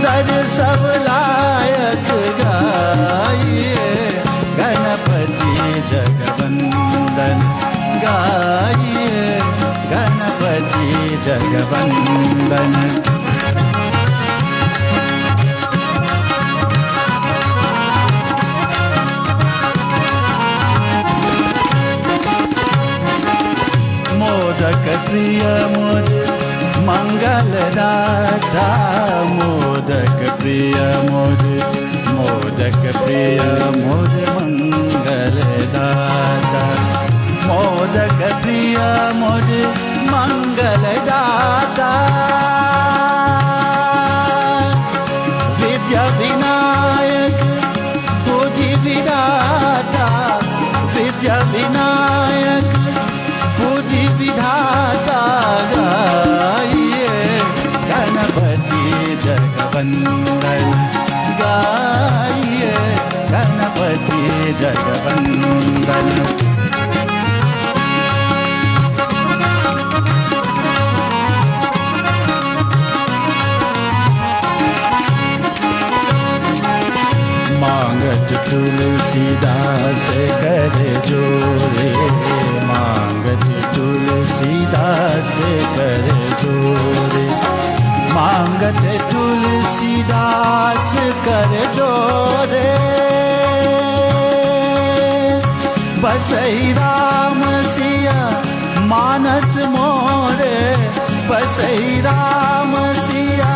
सुंदर सब लायक गाइए, गणपति जगवंदन गाइए, गणपति जगवंदन। मोदक प्रिय मोद मंगलदाता, मोदक प्रिय मोद, मोदक प्रिय मोद मंगलदाता, मोदक प्रिय मोद मंगलदाता। विद्या विनायक बुद्धि विधाता, विद्या विनायक बुद्धि विधाता गाइए, गणपति जगवंदन गाइए, गणपति जगवंदन। मांगत तुलसीदास कर जोरे, मांगत तुलसीदास कर जोरे, मांगत तुलसीदास कर जोरे। बसई राम सिया मानस मोरे, बसई राम सिया,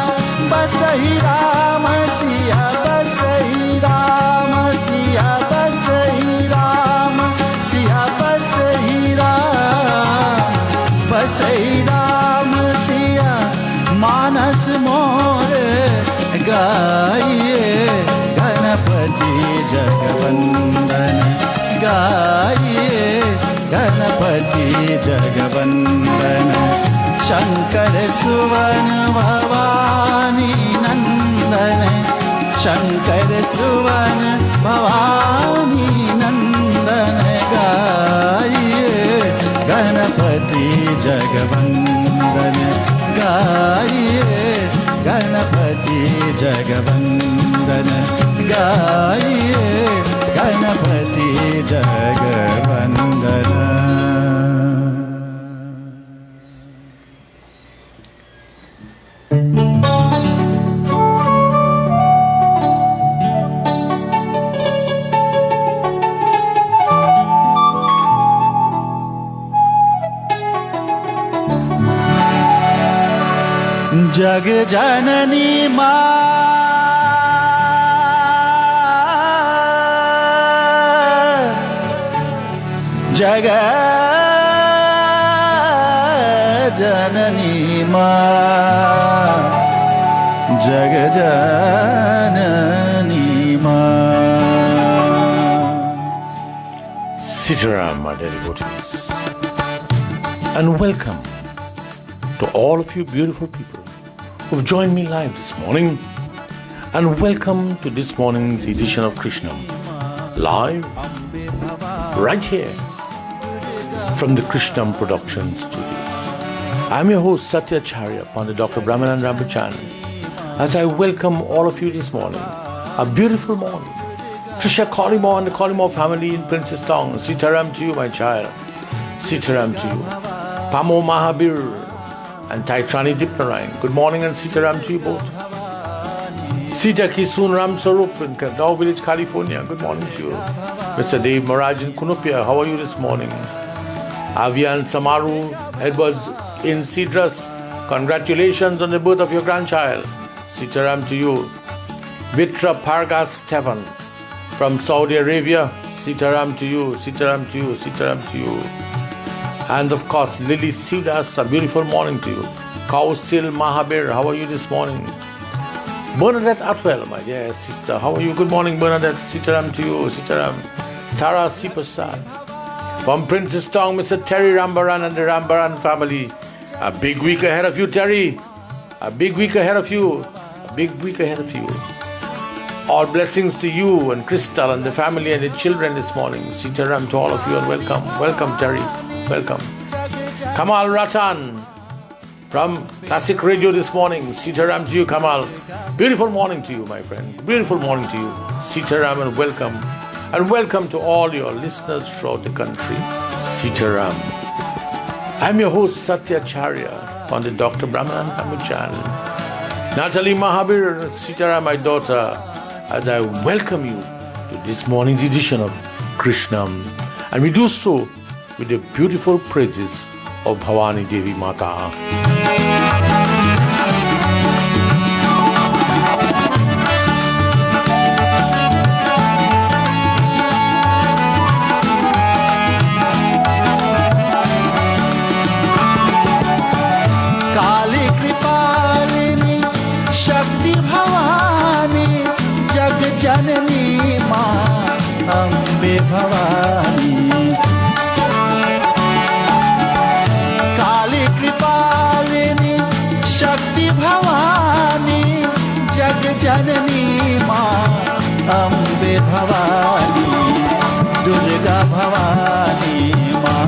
बसई राम सिया, बसई राम सिया, बसई राम सिया, बसई राम, बसई राम सिया मानस मोरे गाइए, गणपति जगवंदन गाइए, गणपति जगवंदन। शंकर सुवन भवानी नंदन, शंकर सुवन भवानी नंदन गाइए, गणपति जगवंदन गाइए, गणपति जगवंदन गाइए, गणपति जगवंदन। जग जननी माँ, जग जननी माँ, जग जननी माँ। Sitaram, my dear devotees, and welcome to all of you beautiful people who've joined me live this morning, and welcome to this morning's edition of Krishnam, live right here from the Krishnam Production Studios. I'm your host Satyacharya, Pandit Dr. Bramanand Rambachan, as I welcome all of you this morning, a beautiful morning. Trisha Kalimo and the Kalimo family in Princess Tong, Sitaram to you, my child, Sitaram to you. Pamo Mahabir and Taitrani Dipnarayan, good morning and Sitaram to you both. Sita Kisun Ram Sarup in Kandau Village, California, good morning to you. Mr. Dave Maraj in Kunupia, how are you this morning? Avian Samaru Edwards in Cedrus, congratulations on the birth of your grandchild. Sitaram to you. Vitra Pargas Stefan from Saudi Arabia, Sitaram to you, Sitaram to you, Sitaram to you. And of course, Lily Sidas, a beautiful morning to you. Kausil Mahabir, how are you this morning? Bernadette Atwell, my dear sister, how are you? Good morning, Bernadette. Sitaram to you, Sitaram. Tara Sipasad. From Princess Tong, Mr. Terry Rambaran and the Rambaran family. A big week ahead of you, Terry. A big week ahead of you. A big week ahead of you. All blessings to you and Crystal and the family and the children this morning. Sitaram to all of you and welcome. Welcome, Terry. Welcome. Kamal Ratan from Classic Radio this morning. Sitaram to you, Kamal. Beautiful morning to you, my friend. Beautiful morning to you. Sitaram and welcome. And welcome to all your listeners throughout the country. Sitaram. I'm your host, Satyacharya, on the Dr. Bramanand Rambachan. Natalie Mahabir, Sitaram, my daughter, as I welcome you to this morning's edition of Krishnam. And we do so with the beautiful praises of Bhavani Devi Mata. काली कृपालिनी शक्ति भवानी जग जननी माँ अम्बे भवानी काली कृपालिनी शक्ति भवानी जग जननी माँ अम्बे भवानी दुर्गा भवानी माँ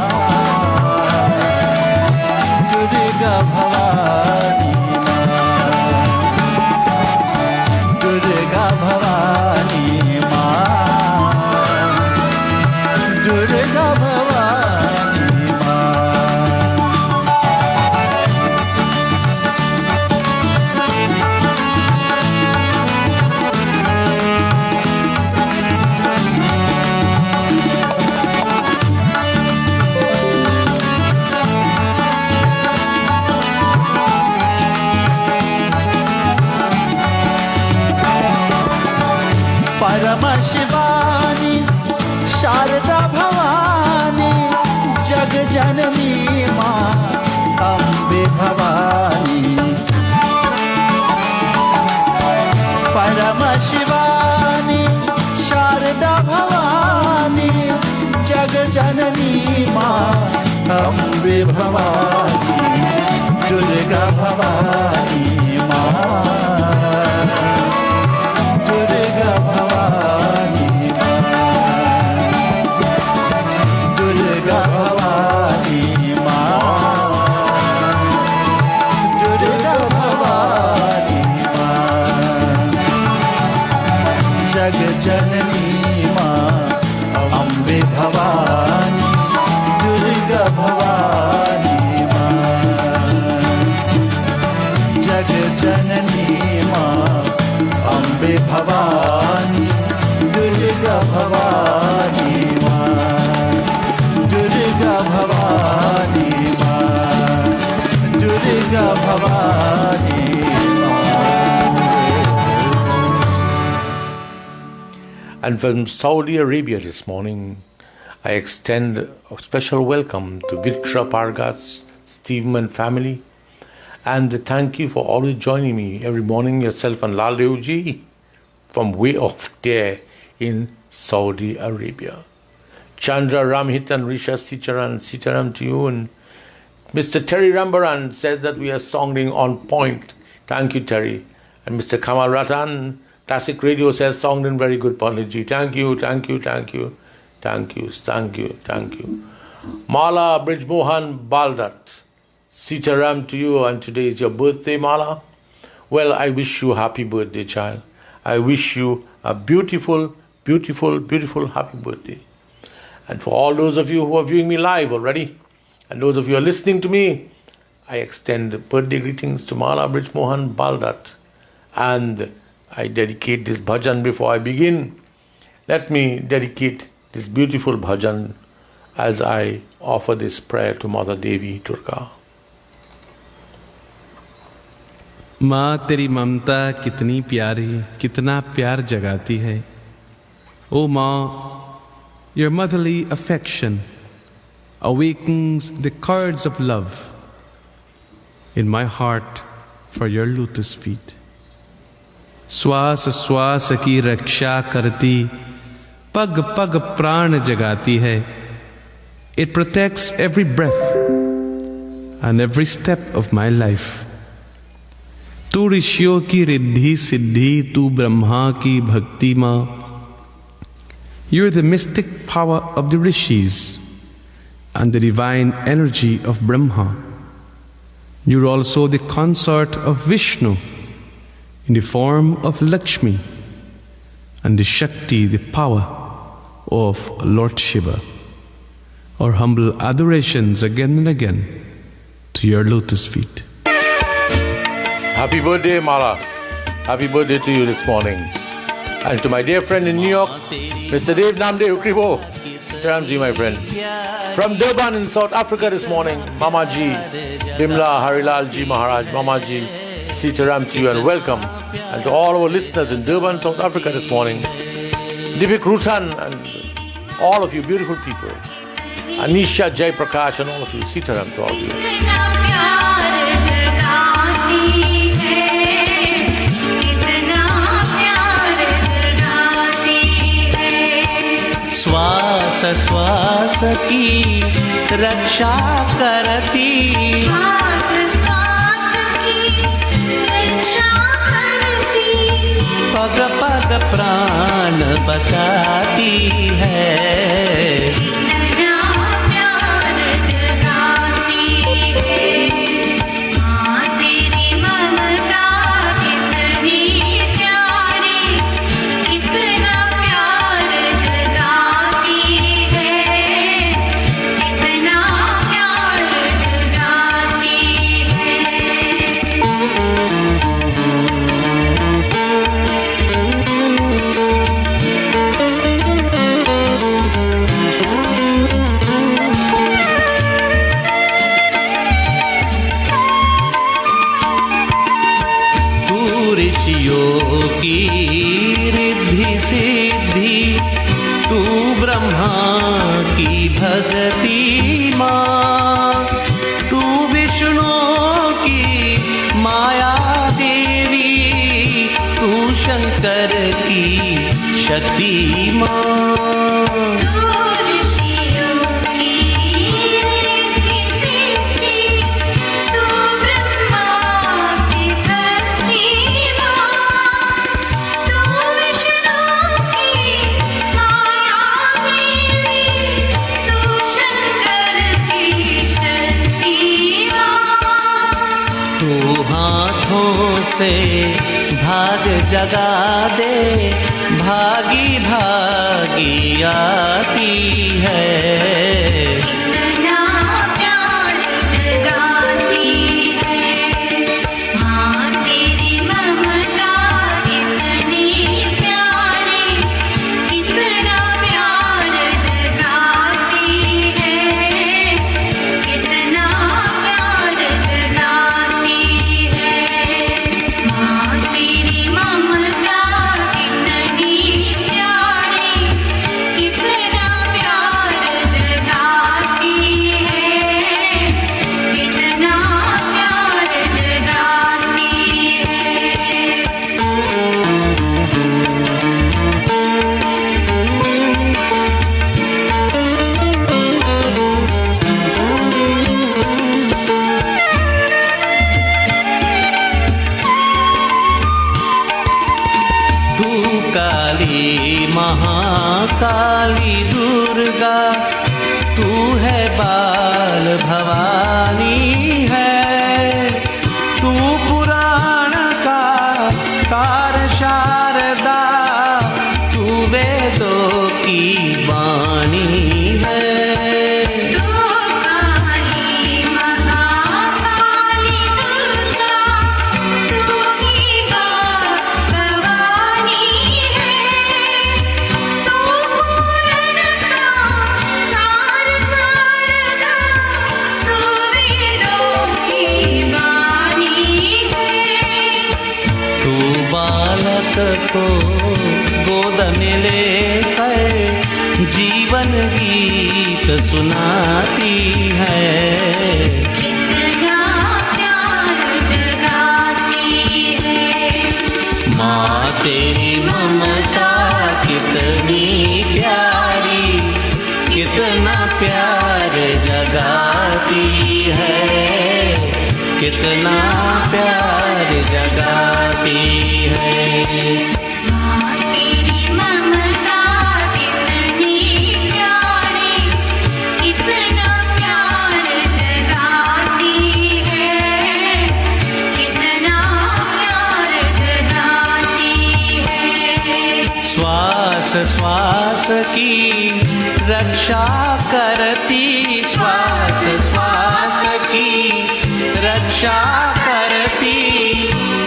दुर्गा भवानी दुर्गा भवानी माँ दुर्गा भवानी माँ परम शिवानी शारदा भवानी जग जननी माँ अम्बे भवानी परम शिवानी शारदा भवानी जग जननी माँ अम्बे भवानी दुर्गा भवानी माँ दुर्गा भवानी दुर्गा भवानी माँ दुर्गा भवानी माँ जग जननी माँ अम्बे भवानी दुर्गा भवानी माँ जग जननी माँ अम्बे भवानी दुर्गा भवानी माँ दुर्गा भवानी माँ Durga Bhavani And from Saudi Arabia this morning, I extend a special welcome to Vitra Pargat's Steveman family. And thank you for always joining me every morning, yourself and Lal Deoji, from way off there in Saudi Arabia. Chandra Ramhit and Risha Sitaram to you. And Mr. Terry Rambaran says that we are songing on point. Thank you, Terry. And Mr. Kamal Ratan, Classic Radio says songed in very good Panditji. Thank you, thank you, thank you, thank you, thank you, thank you. Mala Brijmohan Baldat. Sitaram to you, and today is your birthday, Mala. Well, I wish you a happy birthday, child. I wish you a beautiful, beautiful, beautiful happy birthday. And for all those of you who are viewing me live already, and those of you who are listening to me, I extend birthday greetings to Mala Brijmohan Baldat. And I dedicate this bhajan before I begin. Let me dedicate this beautiful bhajan as I offer this prayer to Mother Devi Durga. माँ तेरी ममता कितनी प्यारी कितना प्यार जगाती है ओ माँ your motherly affection awakens the chords of love in my heart for your lotus feet श्वास श्वास की रक्षा करती पग पग प्राण जगाती है it protects every breath and every step of my life तू ऋषियों की रिद्धि सिद्धि तू ब्रह्मा की भक्ति माँ You're the mystic power of the rishis and the divine energy of Brahma. You're also the consort of Vishnu in the form of Lakshmi and the Shakti, the power of Lord Shiva. Our humble adorations again and again to your lotus feet. Happy birthday, Mala. Happy birthday to you this morning. And to my dear friend in New York, Mr. Dave Namde Ukribo. Sitaram ji, my friend. From Durban in South Africa this morning, Mama Ji, Bimla Harilal Ji Maharaj, Mama Ji, Sitaram to you and welcome. And to all our listeners in Durban, South Africa this morning, Dipik Rutan and all of you beautiful people, Anisha Jai Prakash and all of you, Sitaram to all of you. श्वास श्वास की रक्षा करती, श्वास श्वास की रक्षा करती, पग पग प्राण बचाती है, इतना प्यार जगाती है। माँ तेरी ममता कितनी प्यारी, इतना प्यार जगाती है, इतना प्यार जगाती तू ऋषियों की रिद्धि सिद्धि, तू ब्रह्मा की भगती माँ, तू विष्णु की माया देवी, तू शंकर की शक्ति माँ। से भाग जगा दे, भागी भागी आती है, इतना प्यार जगाती है। माँ तेरी ममता कितनी प्यारी, इतना प्यार जगाती है, इतना प्यार जगाती है। माँ तेरी ममता कितनी प्यारी, कितना प्यार जगाती है, कितना प्यार जगाती है। तू काली महाकाली दुर्गा, तू है बाल भवानी है, तू पुराण का कार शारदा, तू वेदों की वाणी है। तू काली महाकाली दुर्गा, तू ही बाल भवानी है, तू पुराण का सार शारदा, तू वेदों की वाणी है। तू बालक को गोद में लेकर जीवन गीत सुनाती है, कितना प्यार जगाती है। माँ तेरी ममता कितनी प्यारी, कितना प्यार जगाती है, कितना प्यार जगाती है। माँ तेरी ममता कितनी प्यारी, कितना प्यार जगाती है, कितना प्यार जगाती श्वास श्वास की रक्षा करती, श्वास श्वास की रक्षा करती,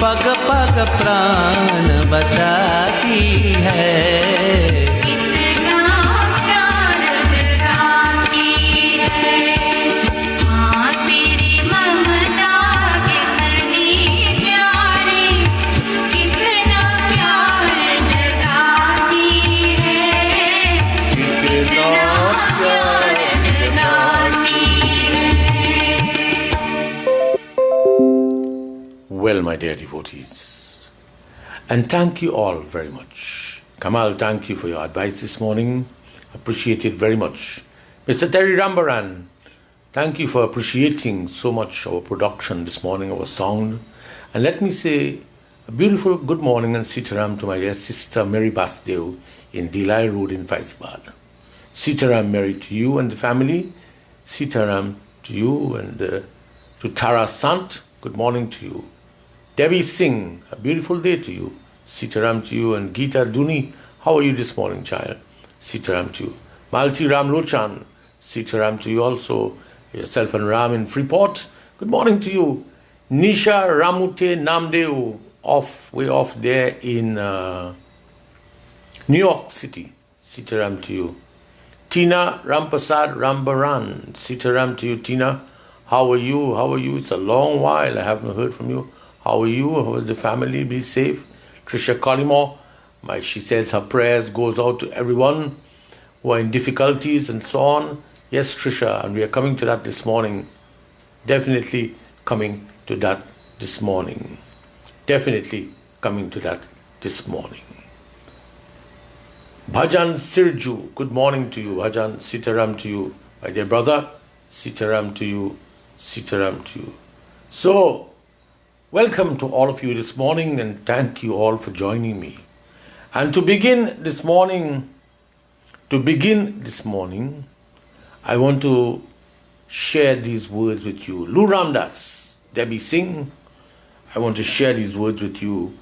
पग पग प्राण बचाती है। कितना प्यार जगाती है माँ तेरी ममता, कितनी प्यारी, कितना प्यार जगाती है, कितना प्यार जगाती है। Well, my dear devotees, and thank you all very much. Kamal, thank you for your advice this morning. Appreciate it very much. Mr. Terry Rambaran, thank you for appreciating so much our production this morning, our sound. And let me say a beautiful good morning and Sitaram to my dear sister Mary Basdev in Delhi Road in Faizabad. Sitaram Mary to you and the family. Sitaram to you and to Tara Sant, good morning to you. Debbie Singh, a beautiful day to you. Sitaram to you. And Geeta Duni, how are you this morning, child? Sitaram to you. Malti Rambachan, Sitaram to you also. Yourself and Ram in Freeport, good morning to you. Nisha Ramute Namdeo, way off there in New York City. Sitaram to you. Tina Rampasad Rambaran, Sitaram to you, Tina. How are you? How are you? It's a long while. I haven't heard from you. How are you? How is the family? Be safe. Trisha Collymore, she says her prayers goes out to everyone who are in difficulties and so on. Yes, Trisha, and we are coming to that this morning. Definitely coming to that this morning. Definitely coming to that this morning. Bhajan Sirju, good morning to you. Bhajan, Sitaram to you. My dear brother, Sitaram to you. Sitaram to you. So, welcome to all of you this morning and thank you all for joining me. And to begin this morning, I want to share these words with you. Lu Ramdas, Debbie Singh, I want to share these words with you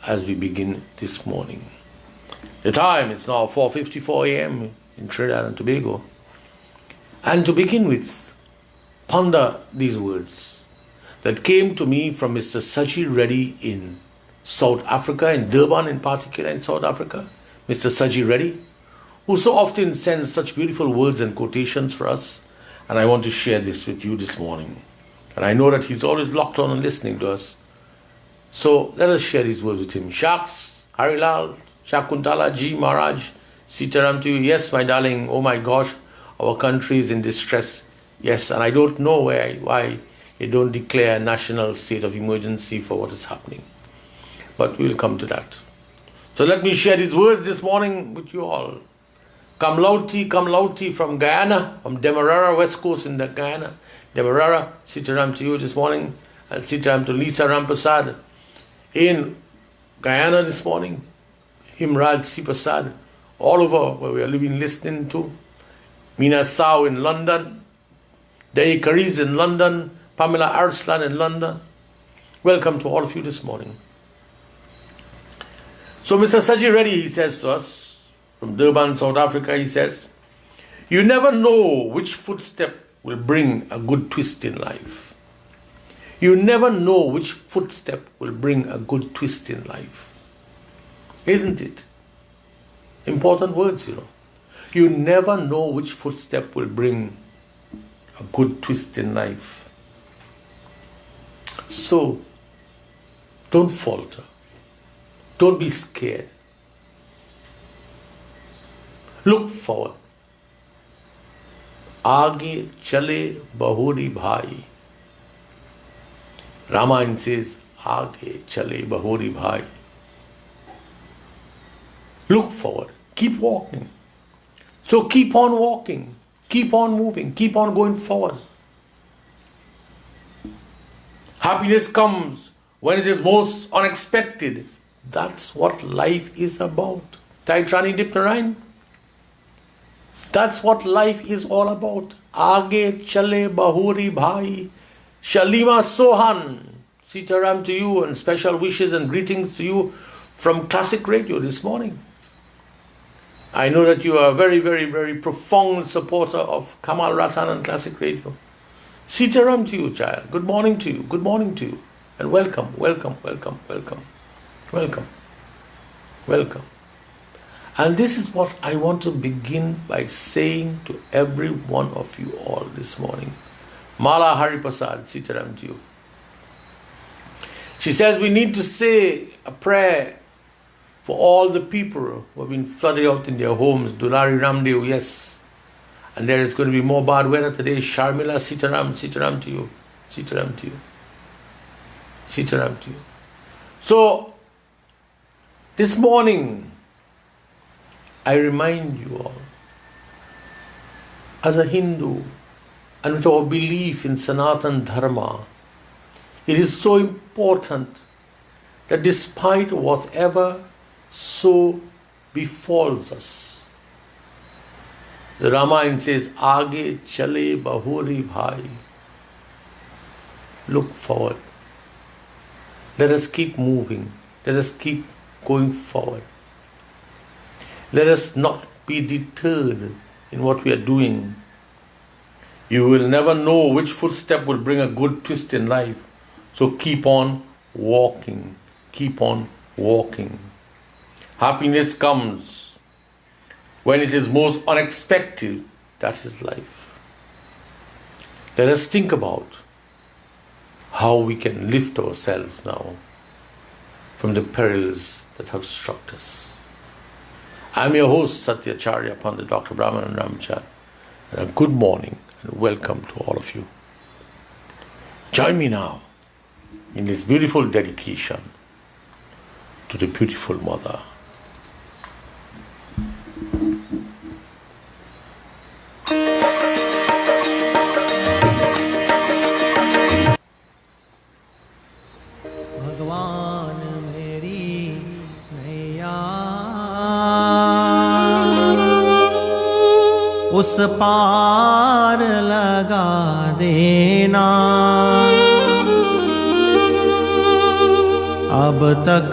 as we begin this morning. The time is now 4:54 a.m. in Trinidad and Tobago. And to begin with, ponder these words that came to me from Mr. Saji Reddy in South Africa, in Durban in particular, in South Africa. Mr. Saji Reddy, who so often sends such beautiful words and quotations for us. And I want to share this with you this morning. And I know that he's always locked on and listening to us. So let us share these words with him. Shaks, Harilal, Shakuntala Ji Maharaj, Sitaram to you. Yes, my darling, oh my gosh, our country is in distress. Yes, and I don't know why they don't declare a national state of emergency for what is happening. But we'll come to that. So let me share these words this morning with you all. Kamlauti from Guyana, from Demerara, West Coast in the Guyana. Demerara, Sitaram to you this morning. And Sitaram to Lisa Rampasad in Guyana this morning. Himraj Sipasad, all over where we are living, listening to. Mina Sao in London. Dei Kariz in London. Pamela Arslan in London. Welcome to all of you this morning. So Mr. Saji Reddy, he says to us, from Durban, South Africa, he says, you never know which footstep will bring a good twist in life. You never know which footstep will bring a good twist in life. Isn't it? Important words, you know. You never know which footstep will bring a good twist in life. So, don't falter. Don't be scared. Look forward. Aage chale bahuri bhai. Ramayana says, Aage chale bahuri bhai. Look forward. Keep walking. So keep on walking. Keep on moving. Keep on going forward. Happiness comes when it is most unexpected. That's what life is about. Taitrani Dipnarayan. That's what life is all about. Aage chale bahuri bhai. Shalima Sohan. Sitaram to you and special wishes and greetings to you from Classic Radio this morning. I know that you are a very, very, very profound supporter of Kamal Ratan and Classic Radio. Sitaram to you, child. Good morning to you. Good morning to you. And welcome, welcome, welcome, welcome, welcome, welcome. And this is what I want to begin by saying to every one of you all this morning. Mala Hariprasad, Sitaram to you. She says we need to say a prayer for all the people who have been flooded out in their homes. Dulari Ramdev, yes. And there is going to be more bad weather today. Sharmila, Sitaram, Sitaram to you. Sitaram to you. Sitaram to you. So, this morning, I remind you all, as a Hindu, and with our belief in Sanatan Dharma, it is so important that despite whatever so befalls us, the Ramayana says, Aage chale bahuri bhai. Look forward. Let us keep moving. Let us keep going forward. Let us not be deterred in what we are doing. You will never know which footstep will bring a good twist in life. So keep on walking. Keep on walking. Happiness comes when it is most unexpected. That is life. Let us think about how we can lift ourselves now from the perils that have struck us. I'm your host, Satyacharya, Pandit Dr. Bramanand Rambachan, and a good morning and welcome to all of you. Join me now in this beautiful dedication to the beautiful Mother. भगवान मेरी नैया उस पार लगा देना, अब तक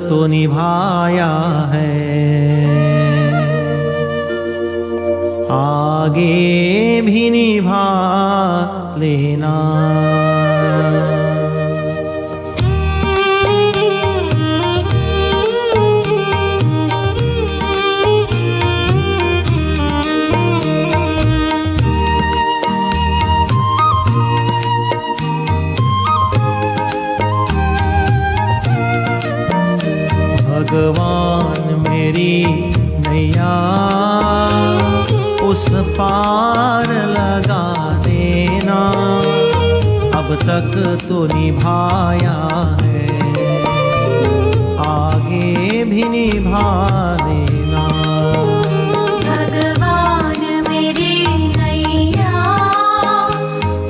तो निभाया है, आगे भी निभा लेना। भगवान मेरी नैया उस पार लगा देना, अब तक तो निभाया है, आगे भी निभा देना। भगवान मेरी नैया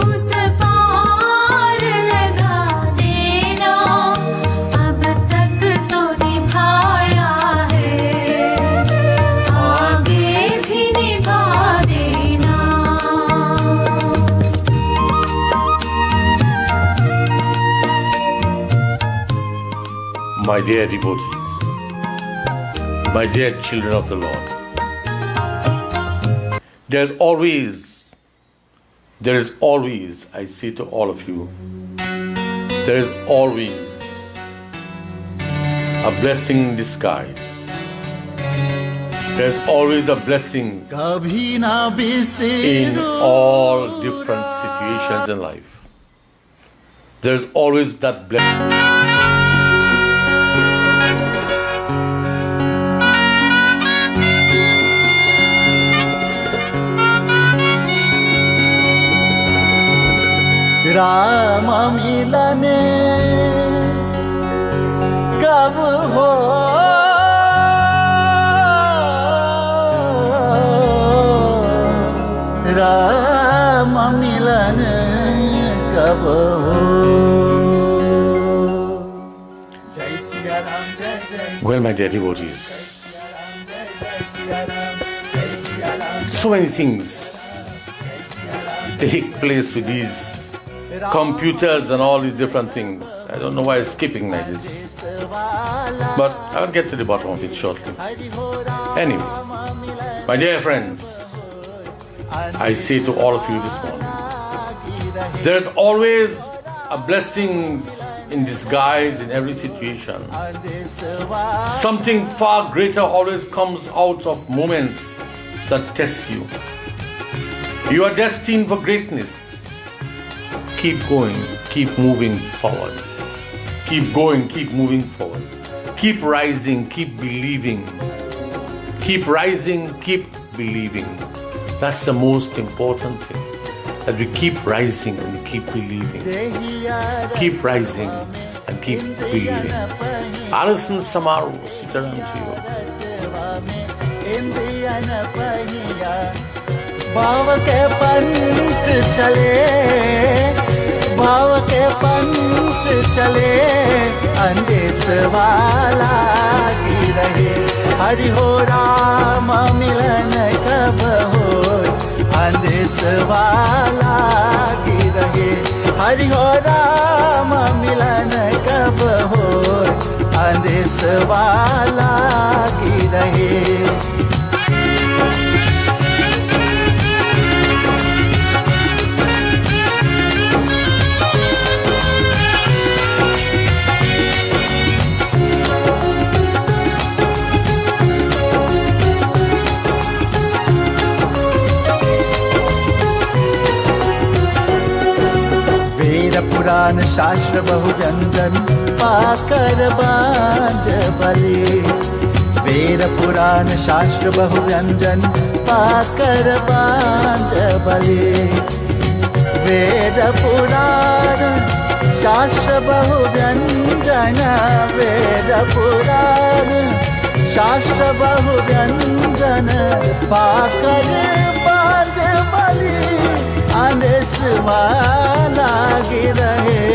उस पार लगा देना, अब तक तो निभाया है, आगे भी निभा देना। My dear devotees, my dear children of the Lord, there is always, I say to all of you, there is always a blessing in disguise. There is always a blessing कभी ना in बिसरो all different situations in life. There is always that blessing. Ram Milan कब हो, राम मिलन कब हो। जय सिया राम जय जय Well, my dear devotees, so many things take place with these computers and all these different things. I don't know why it's skipping like this. But I'll get to the bottom of it shortly. Anyway, my dear friends, I say to all of you this morning, there's always a blessing in disguise in every situation. Something far greater always comes out of moments that test you. You are destined for greatness. Keep going, keep moving forward. Keep going, keep moving forward. Keep rising, keep believing. Keep rising, keep believing. That's the most important thing. That we keep rising and we keep believing. Keep rising and keep believing. Alison Samaru, Sitaram to you. भाव के पंथ चले, भाव के पंथ चले, अंदेश वाला की रहे। हरि हो राम मिलन कब हो, अंदेश वाला की रहे। हरि हो राम मिलन कब हो, अंदेश वाला की रहे। पुराण शास्त्र बहु व्यंजन पाकर बांझ बले। वेद पुराण शास्त्र बहु व्यंजन पाकर बांझ बले। वेद पुराण शास्त्र बहु व्यंजन, वेद पुराण शास्त्र बहु व्यंजन पाकर बांझ बले। अंदेश वाला की रहे,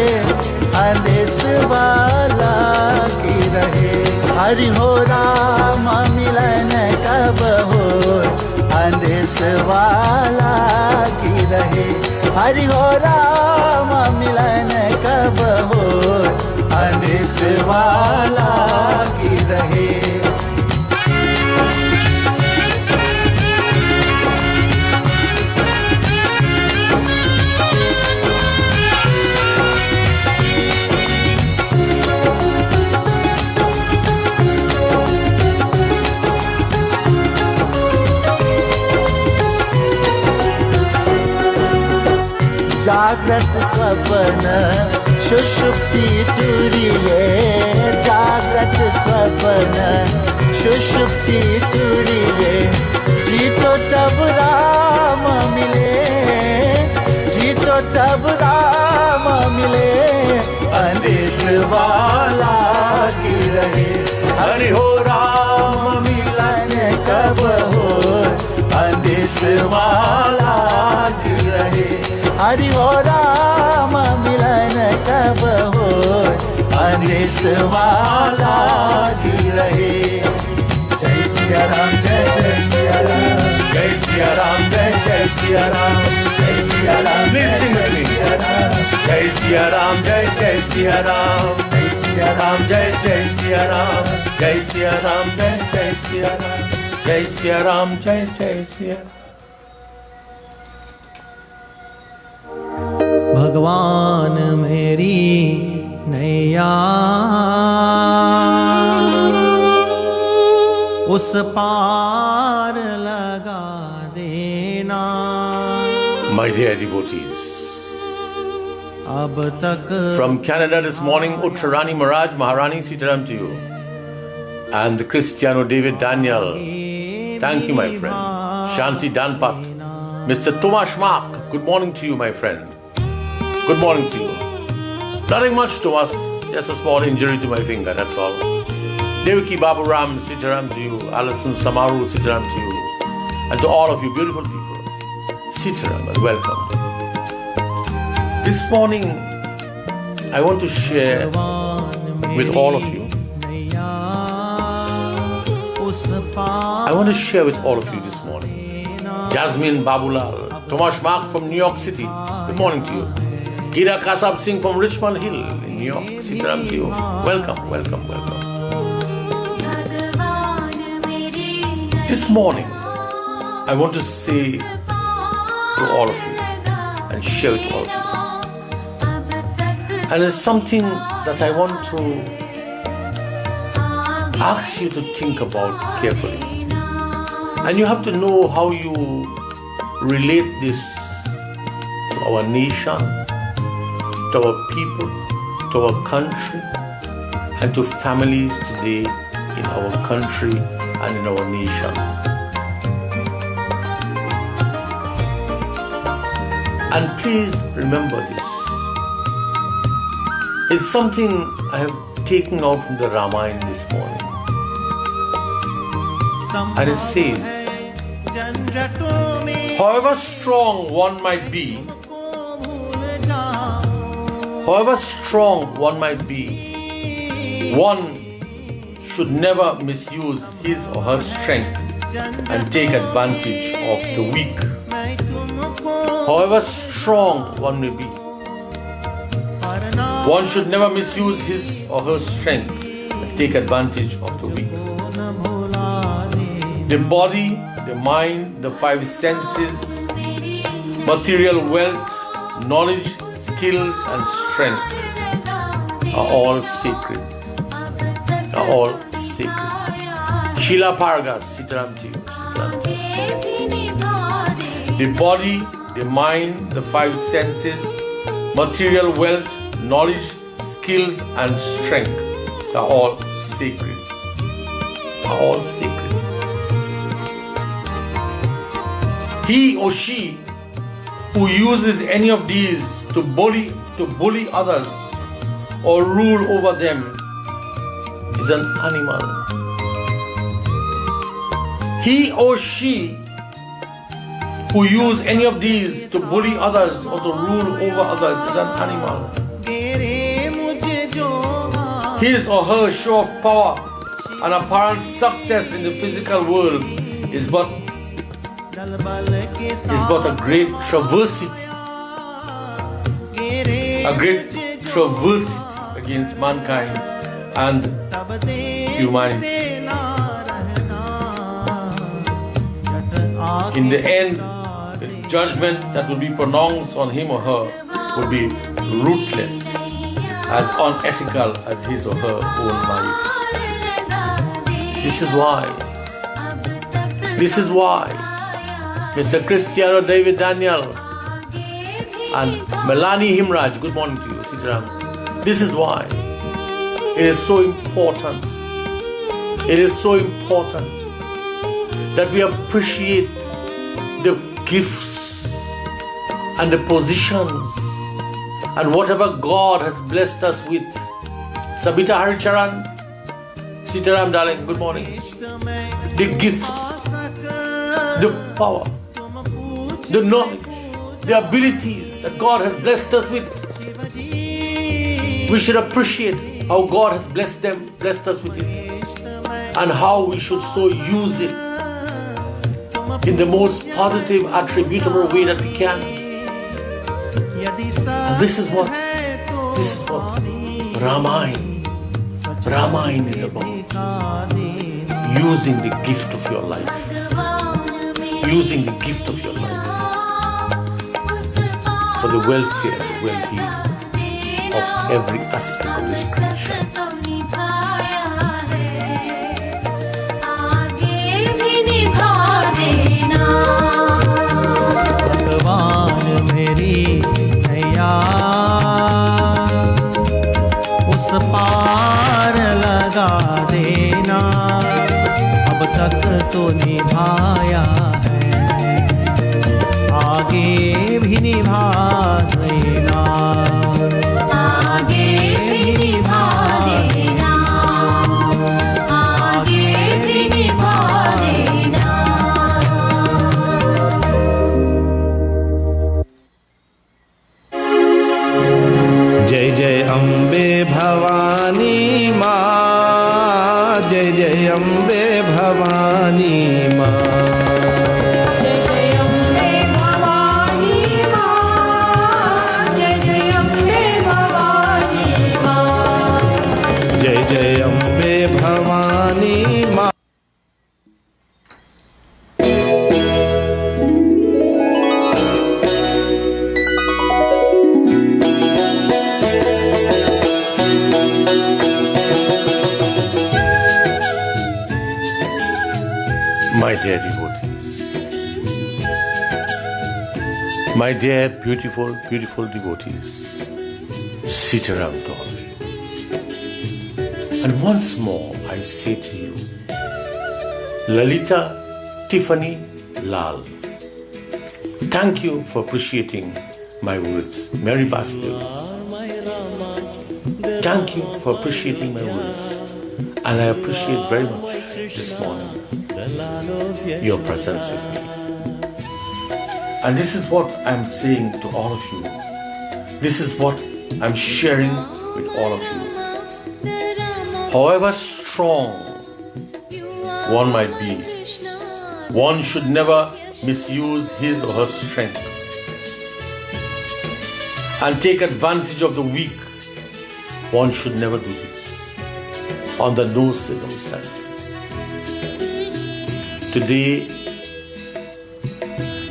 अंदेश वाला की रहे। हरि हो राम मिलन कब हो, अंदेश वाला की रहे। हरि हो राम मिलन कब हो, अंदेश वाला की रहे। जागृत स्वप्न सुषुप्ति तुरिये, जागृत स्वप्न सुषुप्ति तुरिये। जीतो तब राम मिले, जीतो तब राम मिले, अंदेश वाला की रहे। हरि हो राम मिलन कब हो, अंदेश वाला की रहे। हरि हो राम मिलन कब हो, अंदेश वाला की रहे। जय सिया राम, जय जय सिया राम, जय सिया राम, जय जय सिया राम, जय सिया राम, जय सिया राम, जय सिया राम, जय जय सिया राम, जय सिया राम, जय जय सिया राम, जय सिया राम, जय जय सिया राम, जय सिया राम, जय जय सिया। भगवान मेरी नैया उस पार लगा देना। My dear devotees, अब तक from Canada this morning, Uttarani Maharaj, Maharani Sitaram to you. And the Cristiano David Daniel, thank you my friend. Shanti Danpat, Mr. Tomasz Mark, good morning to you my friend. Good morning to you. Nothing much to us, just a small injury to my finger, that's all. Devaki Babu Ram, Sitaram to you. Alison Samaru, Sitaram to you. And to all of you beautiful people, Sitaram and welcome. This morning, I want to share with all of you. I want to share with all of you this morning. Jasmine Babulal, Tomasz Mark from New York City. Good morning to you. Gira Kasab Singh from Richmond Hill in New York. Sitaram to you. Welcome, welcome, welcome. This morning, I want to say to all of you and share with all of you. And it's something that I want to ask you to think about carefully. And you have to know how you relate this to our nation, to our people, to our country, and to families today in our country and in our nation. And please remember this. It's something I have taken out from the Ramayana this morning. And it says, however strong one might be, one should never misuse his or her strength and take advantage of the weak. However strong one may be, one should never misuse his or her strength and take advantage of the weak. The body, the mind, the five senses, material wealth, knowledge, skills and strength are all sacred. Shila Pargas, Sitaram to you. The body, the mind, the five senses, material wealth, knowledge, skills and strength are all sacred. He or she who uses any of these to bully others or rule over them is an animal. He or she who use any of these to bully others or to rule over others is an animal. His or her show of power and apparent success in the physical world is but a great travesty against mankind and humanity. In the end, the judgment that will be pronounced on him or her will be ruthless, as unethical as his or her own life. This is why Mr. Cristiano David Daniel and Melanie Himraj, good morning to you, Sitaram. This is why it is so important. It is so important that we appreciate the gifts and the positions and whatever God has blessed us with. Sabita Haricharan, Sitaram darling, good morning. The gifts, the power, the knowledge, the abilities that God has blessed us with. We should appreciate how God has blessed us with it, and how we should so use it in the most positive, attributable way that we can. And this is what Ramayana is about. Using the gift of your life. Using the gift of your life for the welfare, the well-being of every aspect of this creation. भगवान मेरी नैया उस पार लगा देना, अब तक तो निभाया है, आगे भी निभा देना, आगे भी निभा देना, आगे भी निभा देना। जय जय अम्बे भवानी माँ, जय जय अम्बे भवानी माँ। जय जय अम्बे भवानी माँ, जय जय My dear devotees, my dear beautiful, beautiful devotees, Sitaram to all of you. And once more I say to you, Lalita Tiffany Lal, thank you for appreciating my words. Mary Basdeo, thank you for appreciating my words. And I appreciate very much this morning your presence with me. And this is what I'm saying to all of you. This is what I'm sharing with all of you. However strong one might be, one should never misuse his or her strength and take advantage of the weak. One should never do this under no circumstances. Today,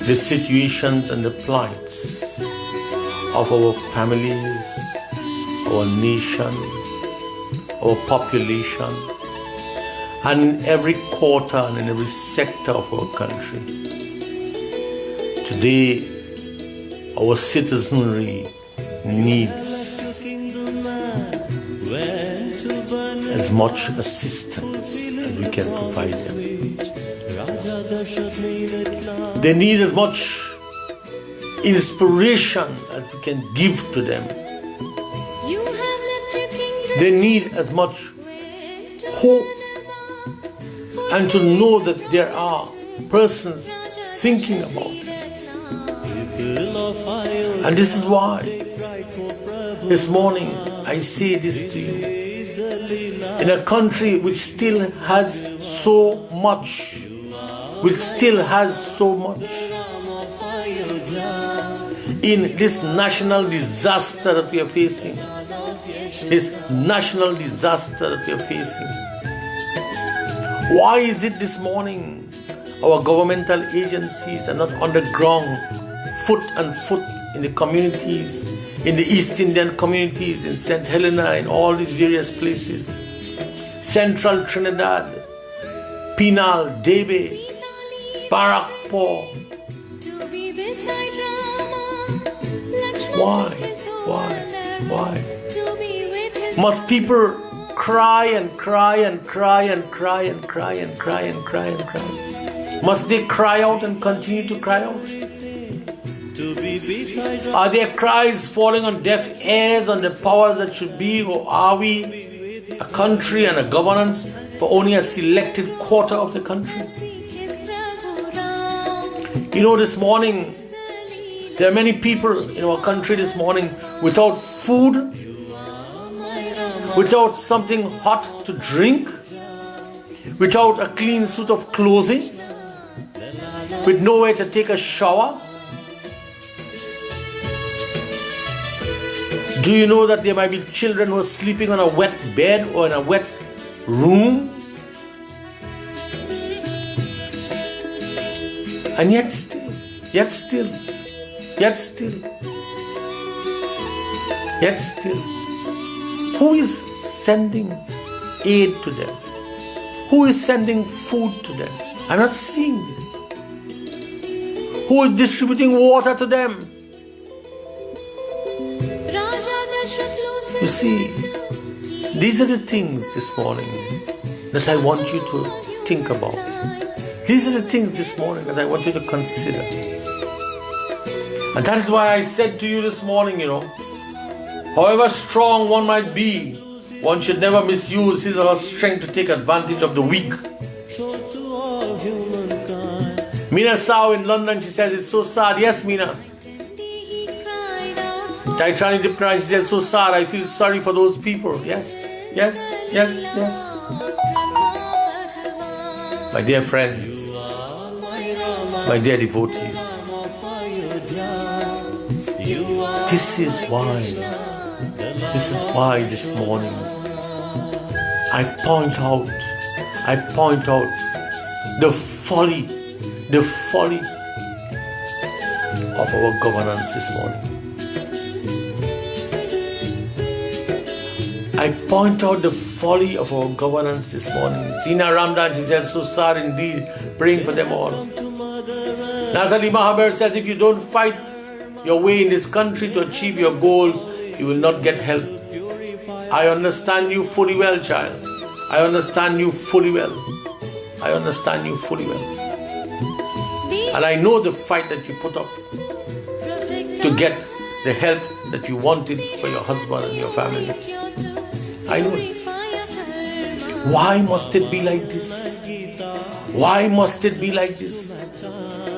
the situations and the plights of our families, our nation, our population, and in every quarter and in every sector of our country. Today, our citizenry needs as much assistance as we can provide them. They need as much inspiration as we can give to them. They need as much hope and to know that there are persons thinking about them. And this is why this morning I say this to you. In a country which still has so much, in this national disaster that we are facing, why is it this morning our governmental agencies are not on the ground, foot and foot in the communities, in the East Indian communities, in St. Helena, in all these various places, Central Trinidad, Penal, Debe, Barakpur. Why? Must people cry and cry and cry and cry and cry and cry and cry and cry? Must they cry out and continue to cry out? Are their cries falling on deaf ears on the powers that should be, or are we a country and a governance for only a selected quarter of the country? You know, this morning, there are many people in our country this morning without food, without something hot to drink, without a clean suit of clothing, with nowhere to take a shower. Do you know that there might be children who are sleeping on a wet bed or in a wet room? And yet still, who is sending aid to them? Who is sending food to them? I'm not seeing this. Who is distributing water to them? You see, these are the things this morning that I want you to think about. These are the things this morning that I want you to consider. And that is why I said to you this morning, however strong one might be, one should never misuse his or her strength to take advantage of the weak. Mina Sao in London, she says, it's so sad. Yes, Mina. Taitrani Dipnai, she says, so sad. I feel sorry for those people. Yes. My dear friends, my dear devotees, this is why this morning I point out the folly of our governance this morning. I point out the folly of our governance this morning. Sina Ramdan, she says, so sad indeed, praying for them all. Nazali Mahabir says, if you don't fight your way in this country to achieve your goals, you will not get help. I understand you fully well, child. I understand you fully well. I understand you fully well. And I know the fight that you put up to get the help that you wanted for your husband and your family. I know this. Why must it be like this? Why must it be like this?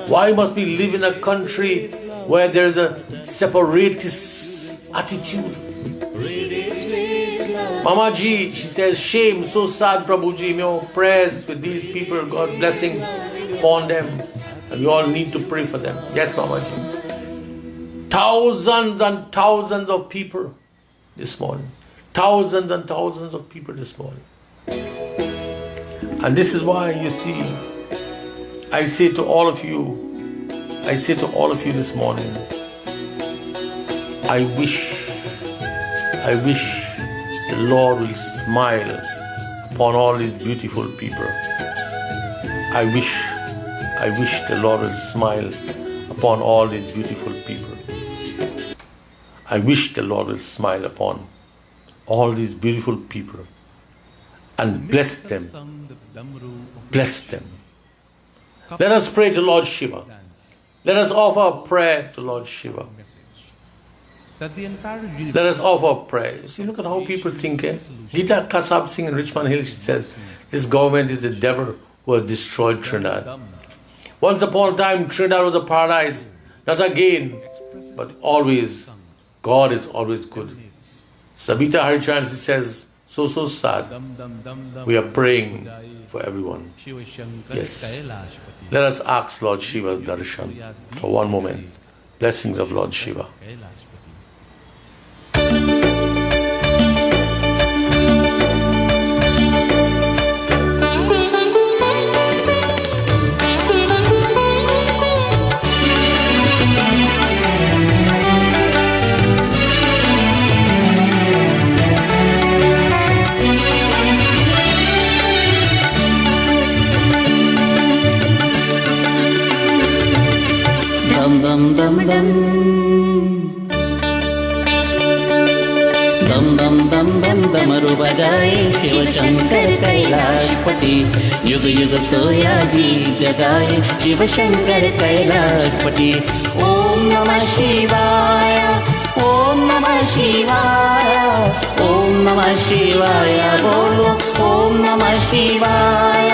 Why must we live in a country where there is a separatist attitude? Mama Ji, she says, shame, so sad, Prabhuji. Your prayers with these people, God blessings upon them. And we all need to pray for them. Yes, Mama Ji. Thousands and thousands of people this morning. Thousands and thousands of people this morning. And this is why, you see, I say to all of you this morning, I wish the Lord will smile upon all these beautiful people. I wish the Lord will smile upon all these beautiful people. I wish the Lord will smile upon all these beautiful people and bless them. Bless them. Let us pray to Lord Shiva. Let us offer a prayer to Lord Shiva. Let us offer a prayer. See, look at how people think. Gita Kasab Singh in Richmond Hill, she says, this government is the devil who has destroyed Trinidad. Once upon a time, Trinidad was a paradise. Not again, but always. God is always good. Sabita Harichan, she says, so sad. We are praying for everyone. Yes. Let us ask Lord Shiva's darshan for one moment. Blessings of Lord Shiva. dum dum dum dum dum dum dum डमरू बजाए शिव शंकर कैलाशपति युग युग सोया जी जगाए शिव शंकर कैलाशपति ओम नमः शिवाय ओम नमः शिवाय ओम नमः शिवाय बोलो ओम नमः शिवाय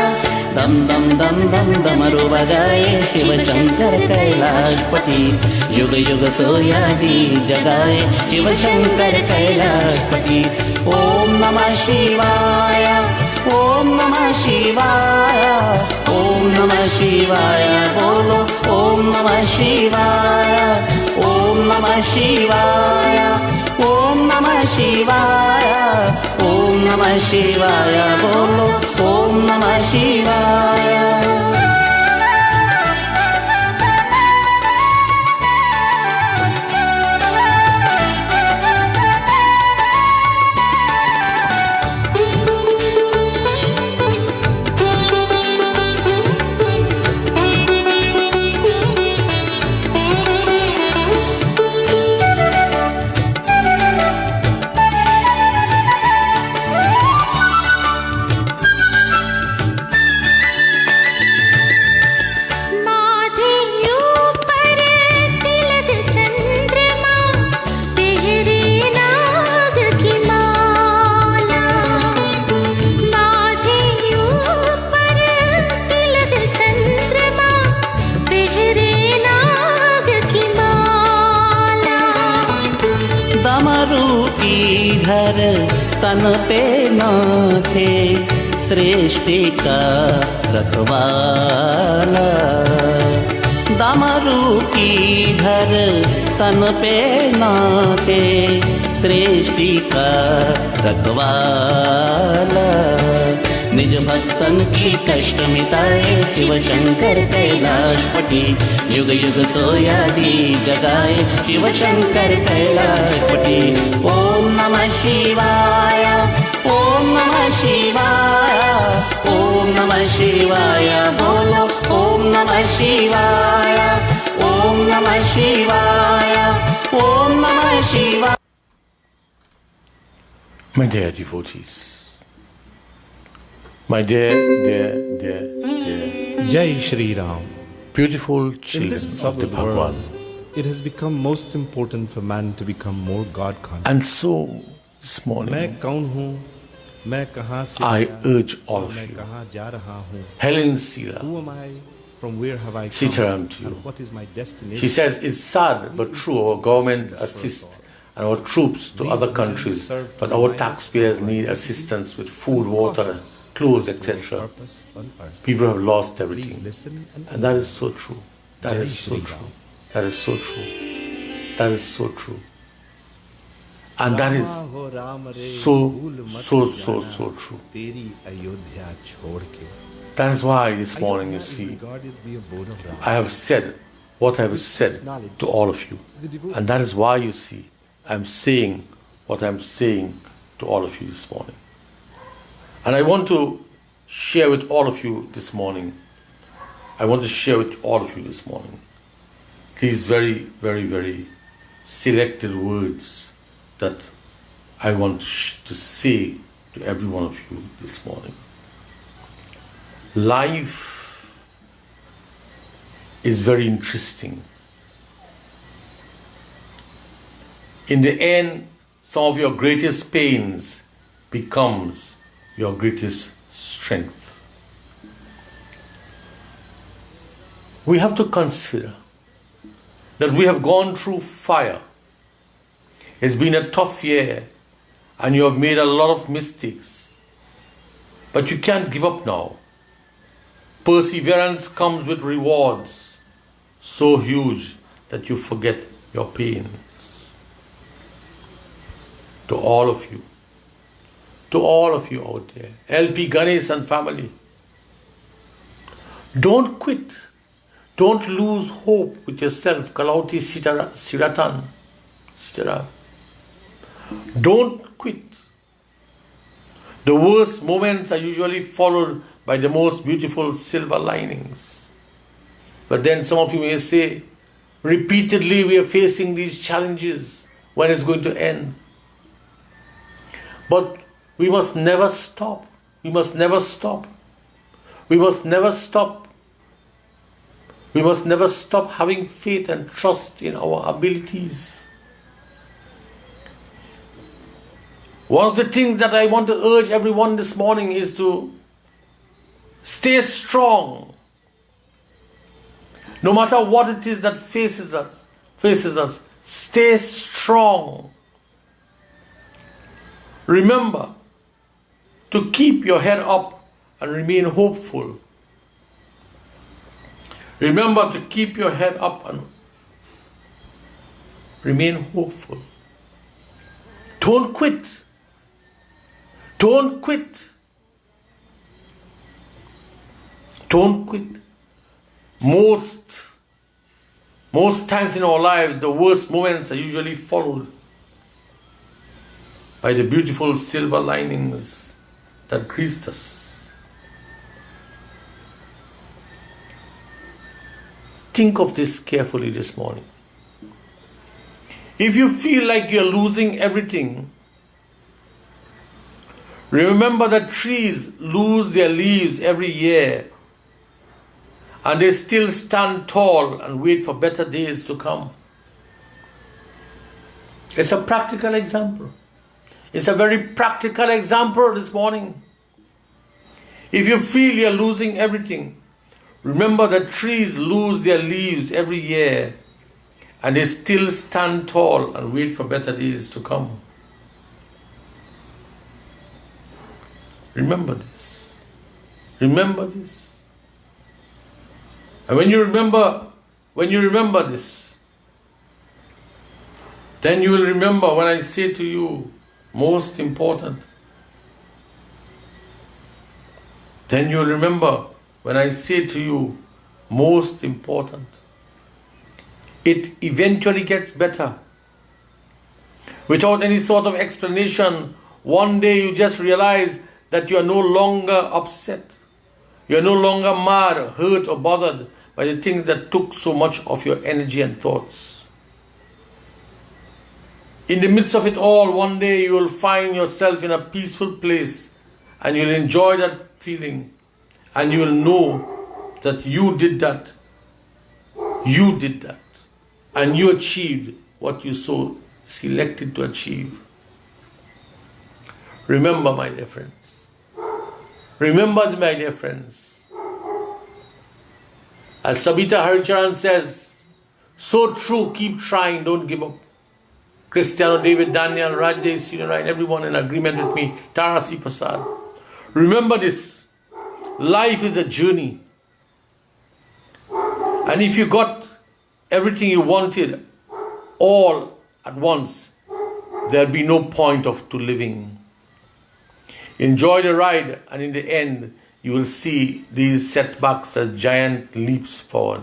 दम दम दम दम डमरू बजाए शिव शंकर कैलाशपति युग युग सोया जी जगाए शिव शंकर कैलाशपति ओम नमः शिवाय ओम नमः शिवाय ओम नमः शिवाय बोलो ओम नमः शिवाय ओम नमः शिवाय ओम नमः शिवाय ओम नमः शिवाय बोलो ओम नमः शिवाय तन पे नाथे सृष्टि का रखवाला दामरू की धर तन पे नाथे सृष्टि का रखवाला निज भक्तन के कष्ट मिटाए शिव शंकर कैलाशपति युग युग सोया दी जगाए शिव शंकर कैलाशपति ओम नमः शिवाय ओम नमः शिवाय ओम नमः शिवाय बोलो ओम नमः शिवाय ओम नमः शिवाय ओम नमः शिवाय. My dear devotees, my dear Jai Shri Ram. beautiful In this children of the troubled Bhagwan. world, it has become most important for man to become more God conscious. And so this मैं morning कौन हूँ, मैं कहाँ से I आया, urge all of मैं you, कहाँ जा रहा हूँ, Helen Sila, who am I, from where have I come, Sitaram to you. and what is my destination. She says, it's sad but true, our government assists and our troops to other countries, but our taxpayers need assistance with food, water, clothes, etc. Purpose on earth. People have lost Please everything. listen And that is so true. That Jai is so Shri true. Ram. That is so true. That is so true. And that is Rama हो राम रे, so, भूल मत so जाना, true. तेरी अयोध्या छोड़ के. That is why this morning, you Ayodhya is see, regarded the abode of Ram. I have said what I have said to all of you. And that is why you see, I'm saying what I'm saying to all of you this morning. And I want to share with all of you this morning. I want to share with all of you this morning these very, very, very selected words that I want to say to every one of you this morning. Life is very interesting. In the end, some of your greatest pains becomes your greatest strength. We have to consider that we have gone through fire. It's been a tough year and you have made a lot of mistakes. But you can't give up now. Perseverance comes with rewards so huge that you forget your pains. To all of you out there, LP Ganesh and family, don't quit. Don't lose hope with yourself. Kalauti Sitaram. Don't quit. The worst moments are usually followed by the most beautiful silver linings. But then some of you may say, repeatedly we are facing these challenges. When is it going to end? But we must never stop. We must never stop. We must never stop. We must never stop having faith and trust in our abilities. One of the things that I want to urge everyone this morning is to stay strong. No matter what it is that faces us, stay strong. Remember to keep your head up and remain hopeful. Remember to keep your head up and remain hopeful. Don't quit. Don't quit. Don't quit. Most times in our lives, the worst moments are usually followed by the beautiful silver linings that greet us. Think of this carefully this morning. If you feel like you're losing everything, remember that trees lose their leaves every year and they still stand tall and wait for better days to come. It's a practical example. It's a very practical example this morning. If you feel you're losing everything, remember that trees lose their leaves every year and they still stand tall and wait for better days to come. Remember this. Remember this. And when you remember this, then you will remember when I say to you, most important, then you'll remember when I say to you, most important, it eventually gets better. Without any sort of explanation, one day you just realize that you are no longer upset. You are no longer mad, hurt or bothered by the things that took so much of your energy and thoughts. In the midst of it all, one day you will find yourself in a peaceful place and you'll enjoy that feeling and you will know that you did that. You did that. And you achieved what you so selected to achieve. Remember, my dear friends. Remember, my dear friends. As Sabita Haricharan says, so true, keep trying, don't give up. Cristiano, David, Daniel, Rajdev, Senior, and everyone in agreement with me. Tarasi Prasad. Remember this. Life is a journey. And if you got everything you wanted all at once, there'll be no point to living. Enjoy the ride, and in the end, you will see these setbacks as giant leaps forward.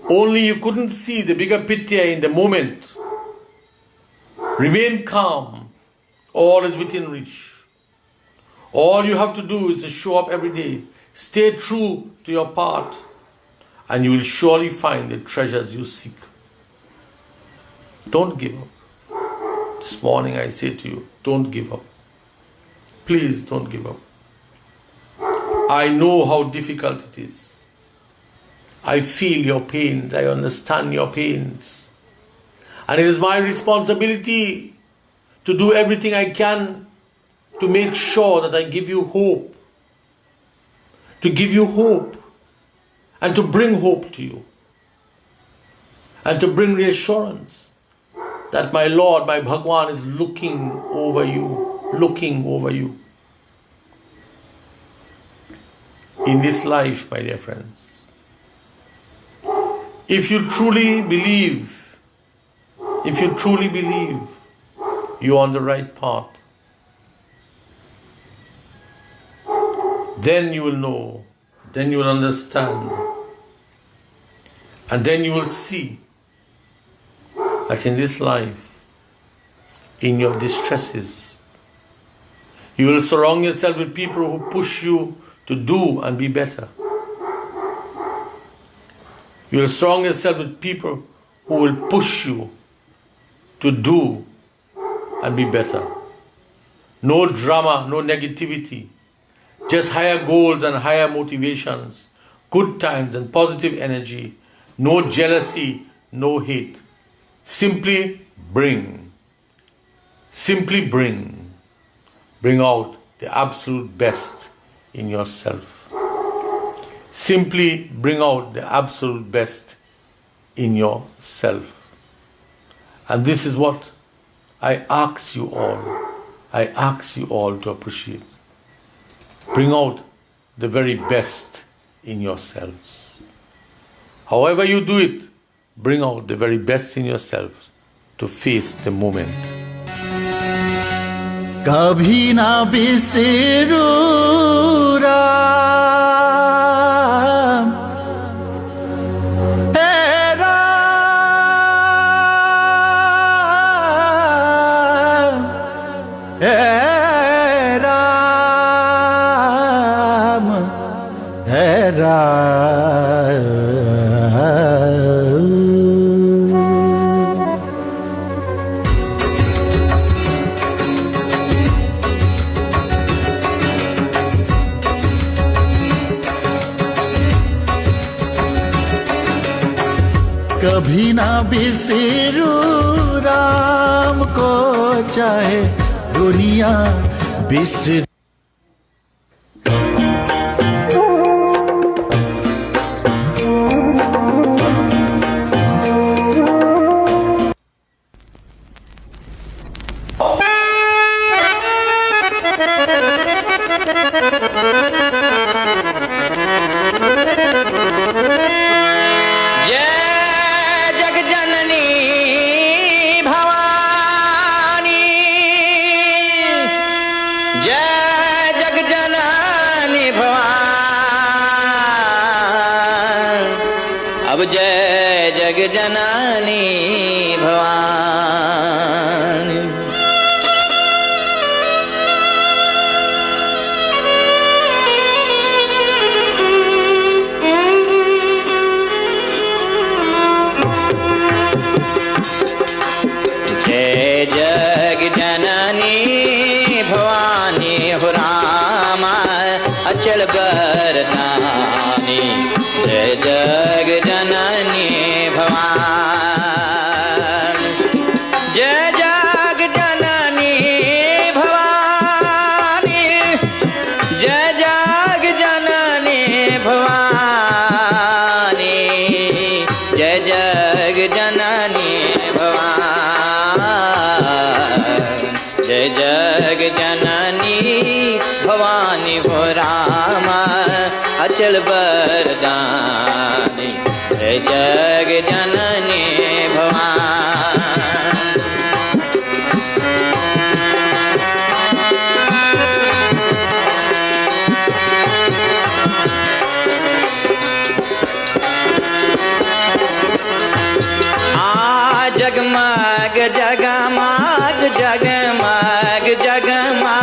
Only you couldn't see the bigger picture in the moment. Remain calm. All is within reach. All you have to do is to show up every day. Stay true to your part, and you will surely find the treasures you seek. Don't give up. This morning I say to you, don't give up. Please don't give up. I know how difficult it is. I feel your pains. I understand your pains. And it is my responsibility to do everything I can to make sure that I give you hope. To give you hope. And to bring hope to you. And to bring reassurance that my Lord, my Bhagwan is looking over you. Looking over you. In this life, my dear friends, if you truly believe, you're on the right path, then you will know, then you will understand, and then you will see that in this life, in your distresses, you will surround yourself with people who push you to do and be better. You will surround yourself with people who will push you to do and be better. No drama, no negativity. Just higher goals and higher motivations. Good times and positive energy. No jealousy, no hate. Simply bring. Simply bring. Bring out the absolute best in yourself. Simply bring out the absolute best in yourself. And this is what I ask you all. I ask you all to appreciate. Bring out the very best in yourselves. However you do it, bring out the very best in yourselves to face the moment. कभी ना बिसरू राम हे राम हे राम हे राम कभी ना बिसरू राम को चाहे दुनिया बिसर जय अब जय जग जननी भवानी। जय जग जननी भवानी हो रामा अचल बरदानी। जय जग जननी भवानी। जय जग जननी भवानी। जय जग जननी भवानी। जय जग जननी भवानी। जय जग जननी भवानी हो रामा अचल बरदानी। जय जग जननी भवानी। जगमग जगमग जगमग जगमगी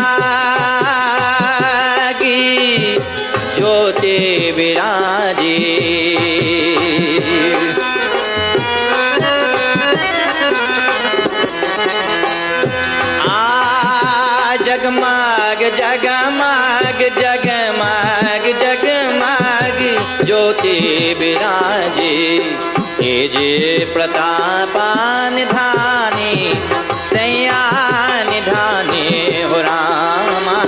ज्योति विराजी। जगमग जगमग जगमग जगमग ज्योति विराजी। हे जे प्रतापान धानी सैयान धानी हो रामा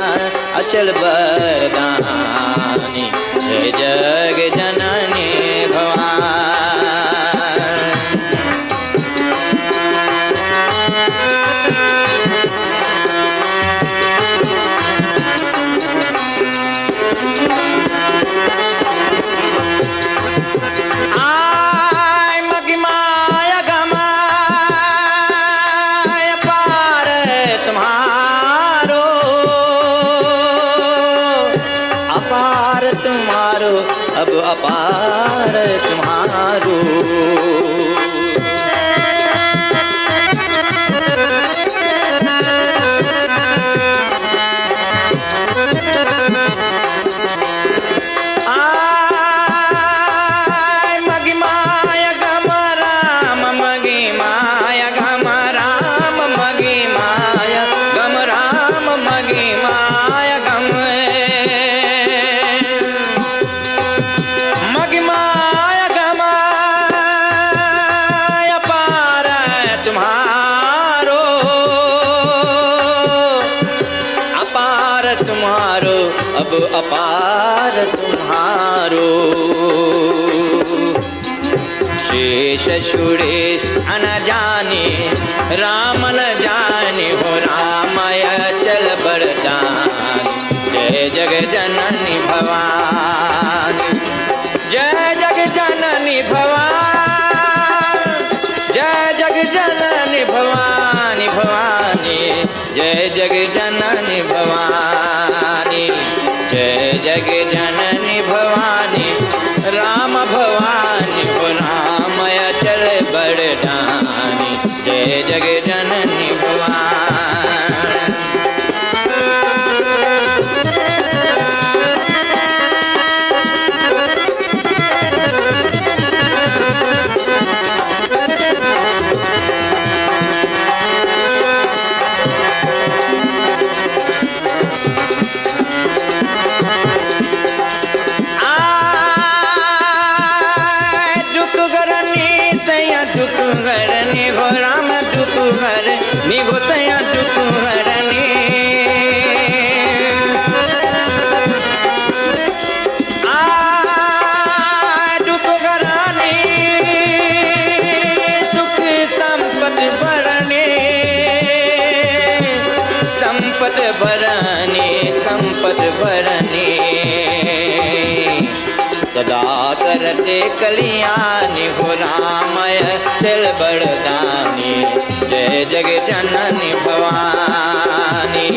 अचल बरदानी। जय जग जननी भवानी। अब अपार तुम्हारो। मगी माया गम राम मगी माया गम राम मगी माया गम राम मगी माया गम। अब अपार तुम्हारो। शेष सुरेश अन जाने राम न जाने हो रामाय चल बरदानी। जय जग जननी भवानी। जय जग जननी भवानी। जय जग जननी भवानी भवानी। जय जग जननी भवानी। जय जग जननी भवानी राम भवानी हो रामय चल बरदानी। जय जग जननी भवानी। हो राम दुख हर निगो तया दुख हरनी। दुख हरानी सुख संपत भरने। संपत भरने संपत भरने। सदा करते कल्याणी हो रामय चल बरदानी। जय जग जननी भवानी।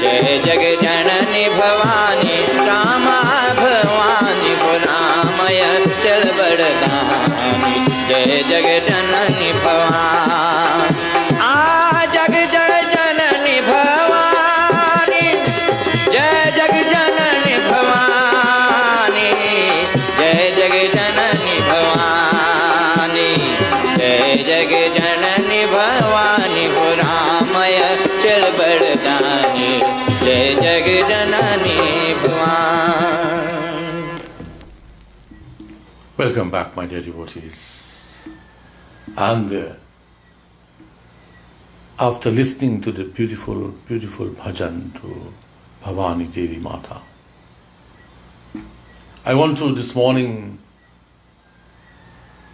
जय जग जननी भवानी रामा भवानी हो रामय चल बरदानी। जय जग जननी भवानी आ जग जननी भवानी जय जग जननी भवानी जय जग जननी भवानी जय जग जननी भवानी हो रामय चल बड़दानी जय जग जननी Bhavani. Welcome back, my dear devotees. And after listening to the beautiful, beautiful bhajan to Bhavani Devi Mata, I want to this morning,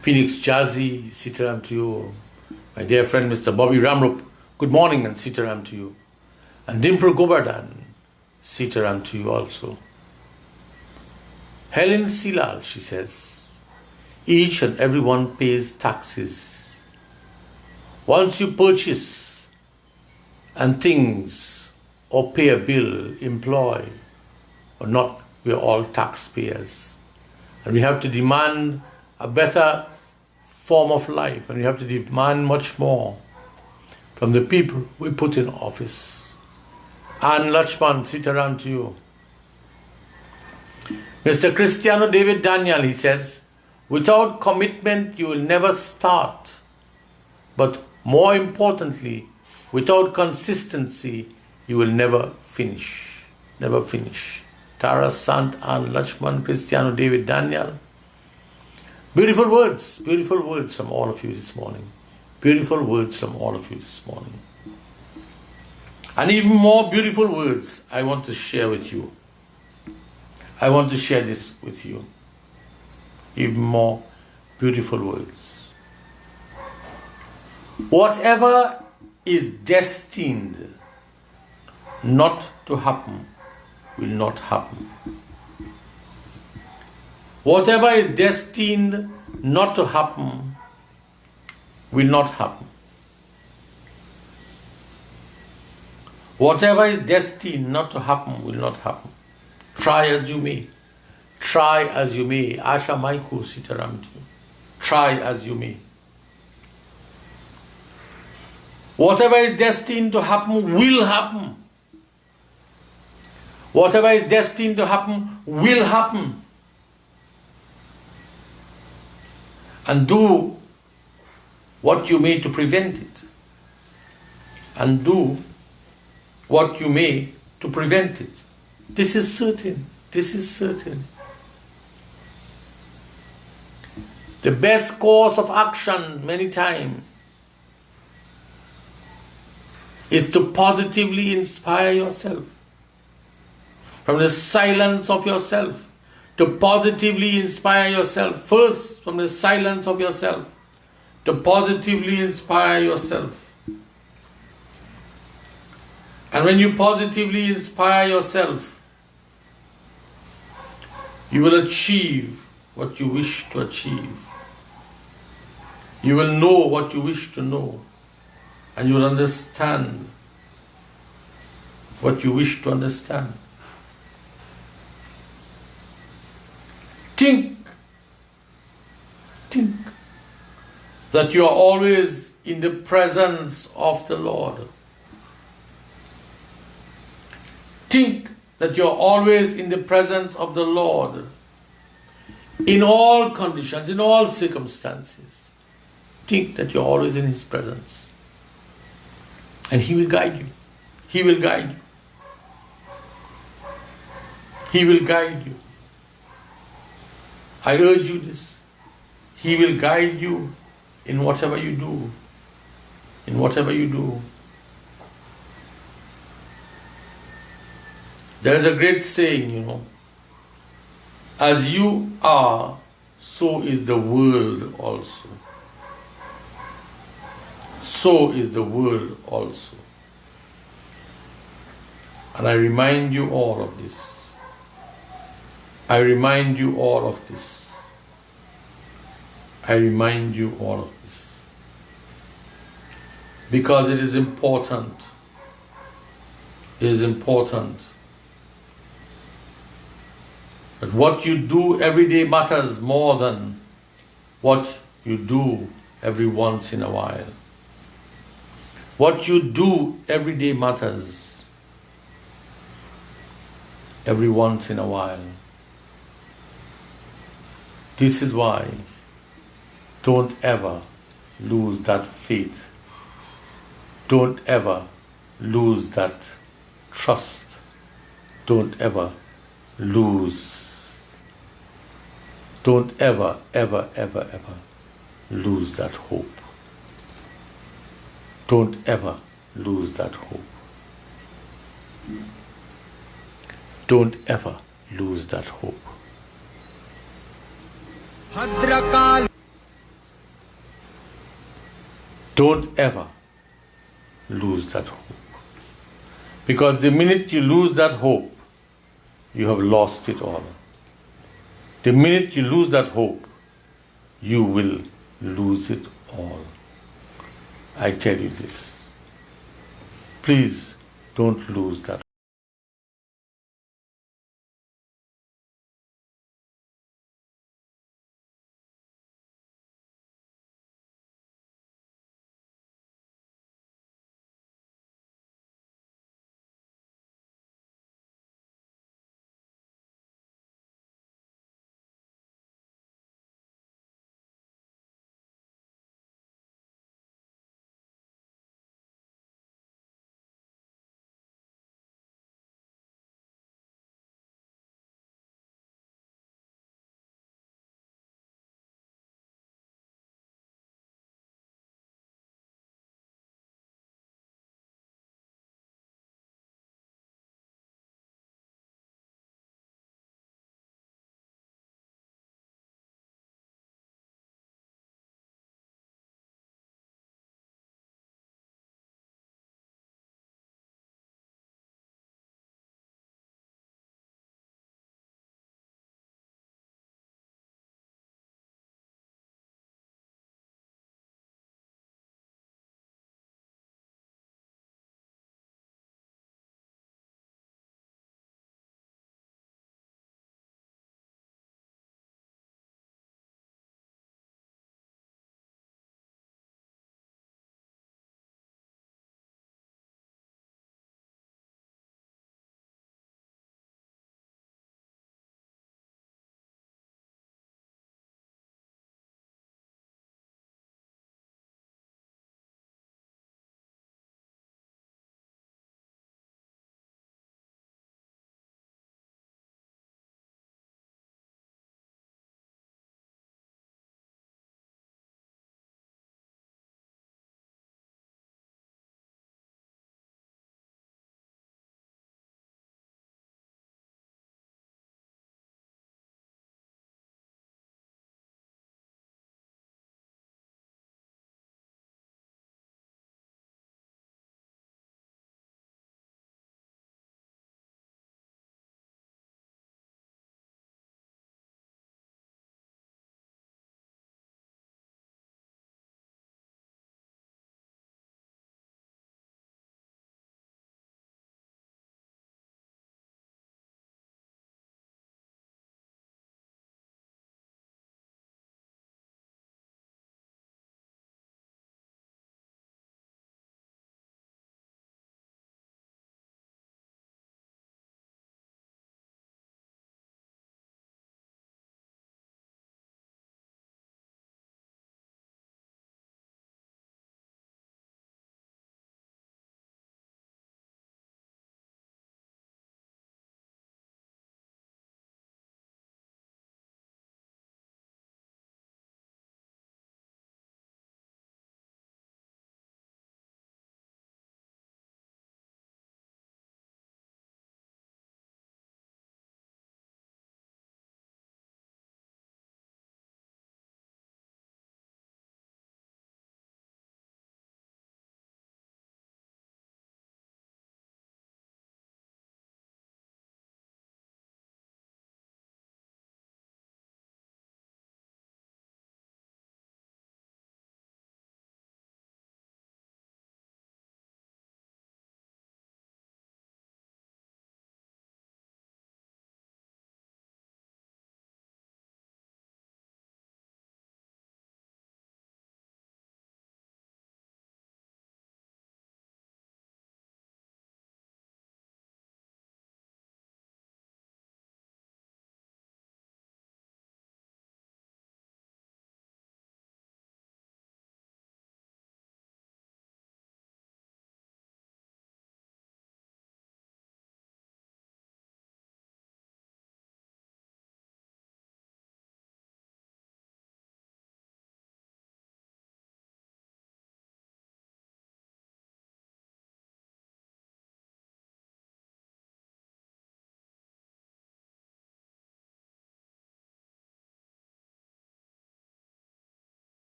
Phoenix Jazzy, Sitaram to you. My dear friend Mr. Bobby Ramrup, good morning and Sitaram to you. And Dimple Govardhan, Sitaram to you also. Helen Silal, she says, each and everyone pays taxes. Once you purchase and things or pay a bill, employ or not, we are all taxpayers. And we have to demand a better form of life, and we have to demand much more from the people we put in office. And Lakshman, Sitaram to you. Mr. Cristiano David Daniel, he says, without commitment you will never start, but more importantly, without consistency you will never finish. Never finish. Tara, Sant, and Lakshman, Cristiano David Daniel. Beautiful words from all of you this morning. Beautiful words from all of you this morning. And even more beautiful words I want to share with you. I want to share this with you. Even more beautiful words. Whatever is destined not to happen will not happen. Whatever is destined not to happen will not happen. Whatever is destined not to happen will not happen. Try as you may. Try as you may. Asha Maiku Sitaram. Try as you may. Whatever is destined to happen will happen. Whatever is destined to happen will happen. And do what you may to prevent it. And do what you may to prevent it. This is certain. This is certain. The best course of action many times is to positively inspire yourself. From the silence of yourself, to positively inspire yourself. First, from the silence of yourself, to positively inspire yourself. And when you positively inspire yourself, you will achieve what you wish to achieve. You will know what you wish to know. And you will understand what you wish to understand. Think that you are always in the presence of the Lord. Think that you are always in the presence of the Lord in all conditions, in all circumstances. Think that you are always in His presence. And He will guide you. He will guide you. He will guide you. I urge you this. He will guide you in whatever you do. In whatever you do. There is a great saying, as you are, so is the world also. So is the world also. And I remind you all of this. I remind you all of this. I remind you all of this. Because it is important. It is important that what you do every day matters more than what you do every once in a while. What you do every day matters. Every once in a while. This is why don't ever lose that faith. Don't ever lose that trust. Don't ever lose. Don't ever, ever, ever, ever lose that hope. Don't ever lose that hope. Don't ever lose that hope. Don't ever lose that hope. Because the minute you lose that hope, you have lost it all. The minute you lose that hope, you will lose it all. I tell you this. Please don't lose that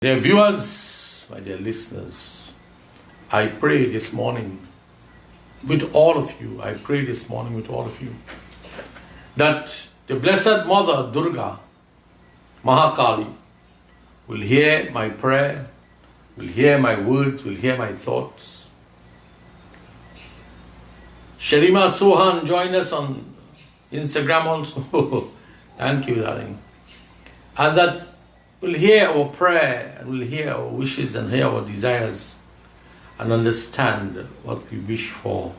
Dear viewers, my dear listeners, I pray this morning with all of you, that the Blessed Mother Durga, Mahakali, will hear my prayer, will hear my words, will hear my thoughts. Sharima Sohan, join us on Instagram also. Thank you, darling. And that will hear our prayer, and will hear our wishes, and hear our desires, and understand what we wish for.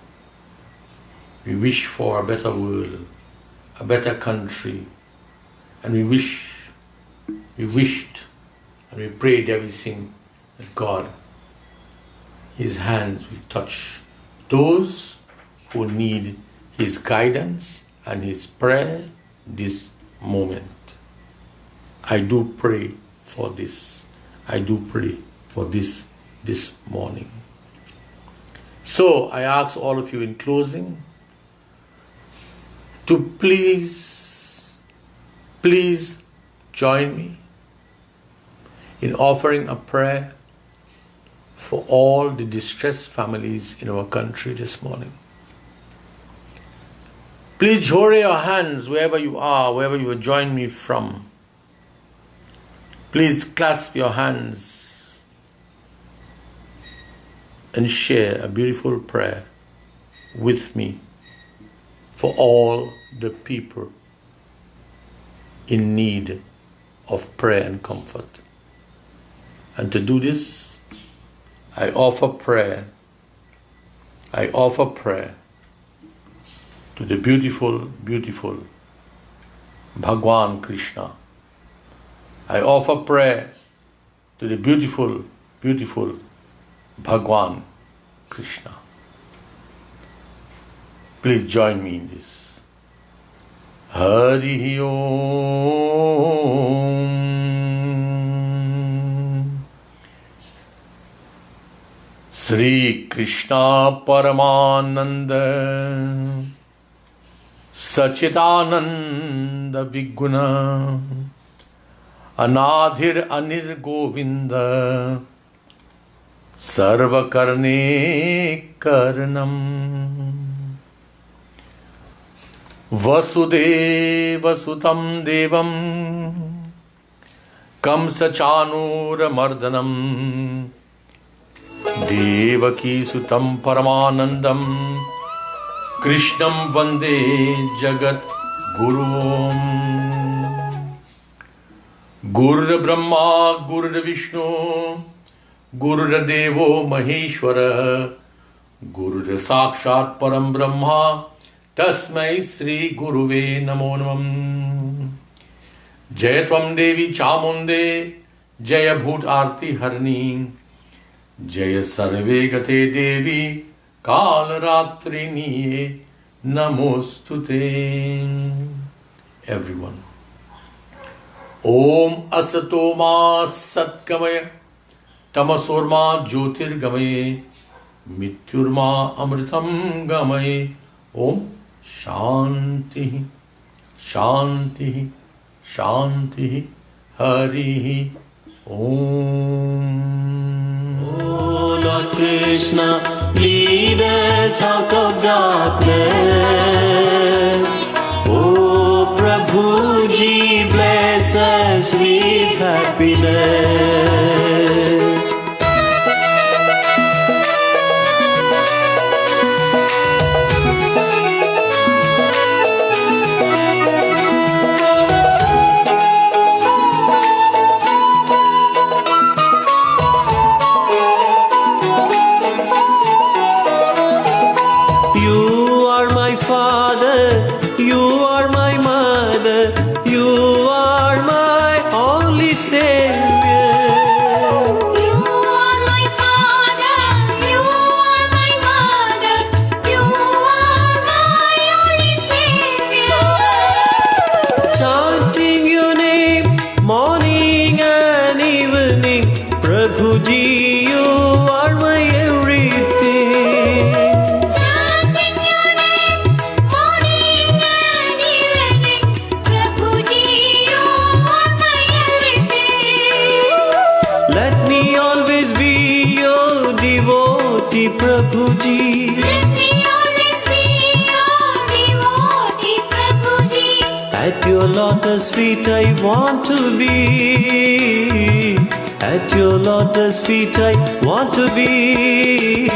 We wish for a better world, a better country, and we wished, and we prayed everything that God, His hands will touch those who need His guidance and His prayer this moment. I do pray for this. I do pray for this morning. So I ask all of you in closing to please join me in offering a prayer for all the distressed families in our country this morning. Please join your hands wherever you are, wherever you will join me from. Please clasp your hands and share a beautiful prayer with me for all the people in need of prayer and comfort. And to do this, I offer prayer to the beautiful, beautiful Bhagwan Krishna. I offer prayer to the beautiful, beautiful Bhagwan Krishna. Please join me in this. Hari Om. Sri Krishna Paramananda Sachidananda Viguna Anadhir Anir Govinda Sarva Karne Karnam Vasudeva Sutam Devam Kamsa Chanura Mardanam Devaki Sutam Paramanandam Krishnam Vande Jagat Gurum Guru Brahma Guru Vishnu Guru Devo Maheshwara Guru Sakshat Param Brahma Tasmai Sri Guruve Namo Namam Jaya Tvam Devi Chamunde Jaya Bhut Arti Harni Jaya Sarve Gate Devi Kal Ratri Niye Namostute. Everyone. Om Asatoma Satkamaya Tamasorma Jyotir Gamaye Mityurma Amritam Gamaye. Om Shanti Shanti Shanti Hari Om. Oh Lord Krishna, lead us out of darkness. Oh Prabhuji, bless us with happiness. Chanting your name, morning and evening, Prabhuji. feet I want to be. At your lotus feet I want to be.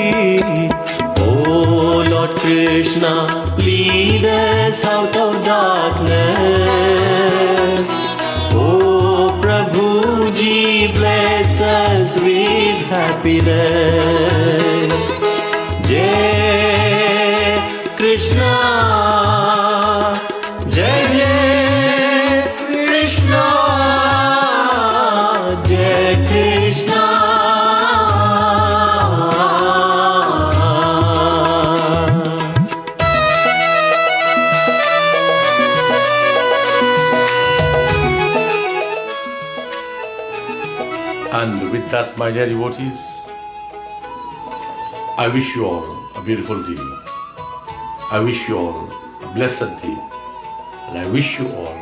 Oh Lord Krishna, lead us out of darkness. Oh Prabhuji, bless us with happiness. Jai Krishna, Jai Jai Krishna, Jai Krishna. And with that, my dear devotees, I wish you all a beautiful day. I wish you all a blessed day. And I wish you all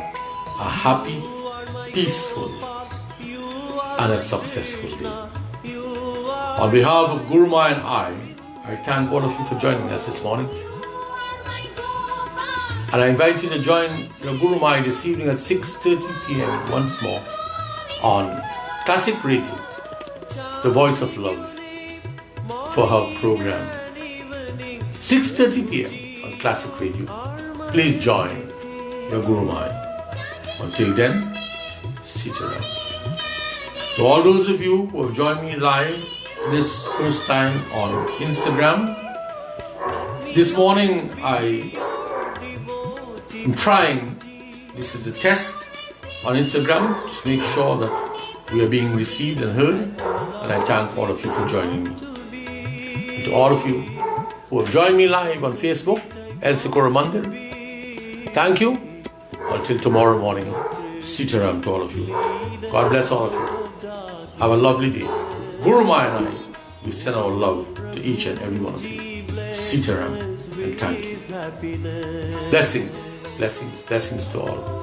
a happy, peaceful, and a successful day. On behalf of Guru Ma and I thank all of you for joining us this morning. And I invite you to join your Guru Ma this evening at 6:30 p.m. once more on Classic Radio, the voice of love, for her program. 6:30 p.m. on Classic Radio. Please join your Guru Mai. Until then, Sitaram. To all those of you who have joined me live this first time on Instagram, this morning I am trying, this is a test on Instagram, to make sure that we are being received and heard, and I thank all of you for joining me. And to all of you who have joined me live on Facebook, Socorro Mandir, thank you. Until tomorrow morning, Sitaram to all of you. God bless all of you. Have a lovely day. Guru Ma and I, we send our love to each and every one of you. Sitaram and thank you. Blessings, blessings, blessings to all.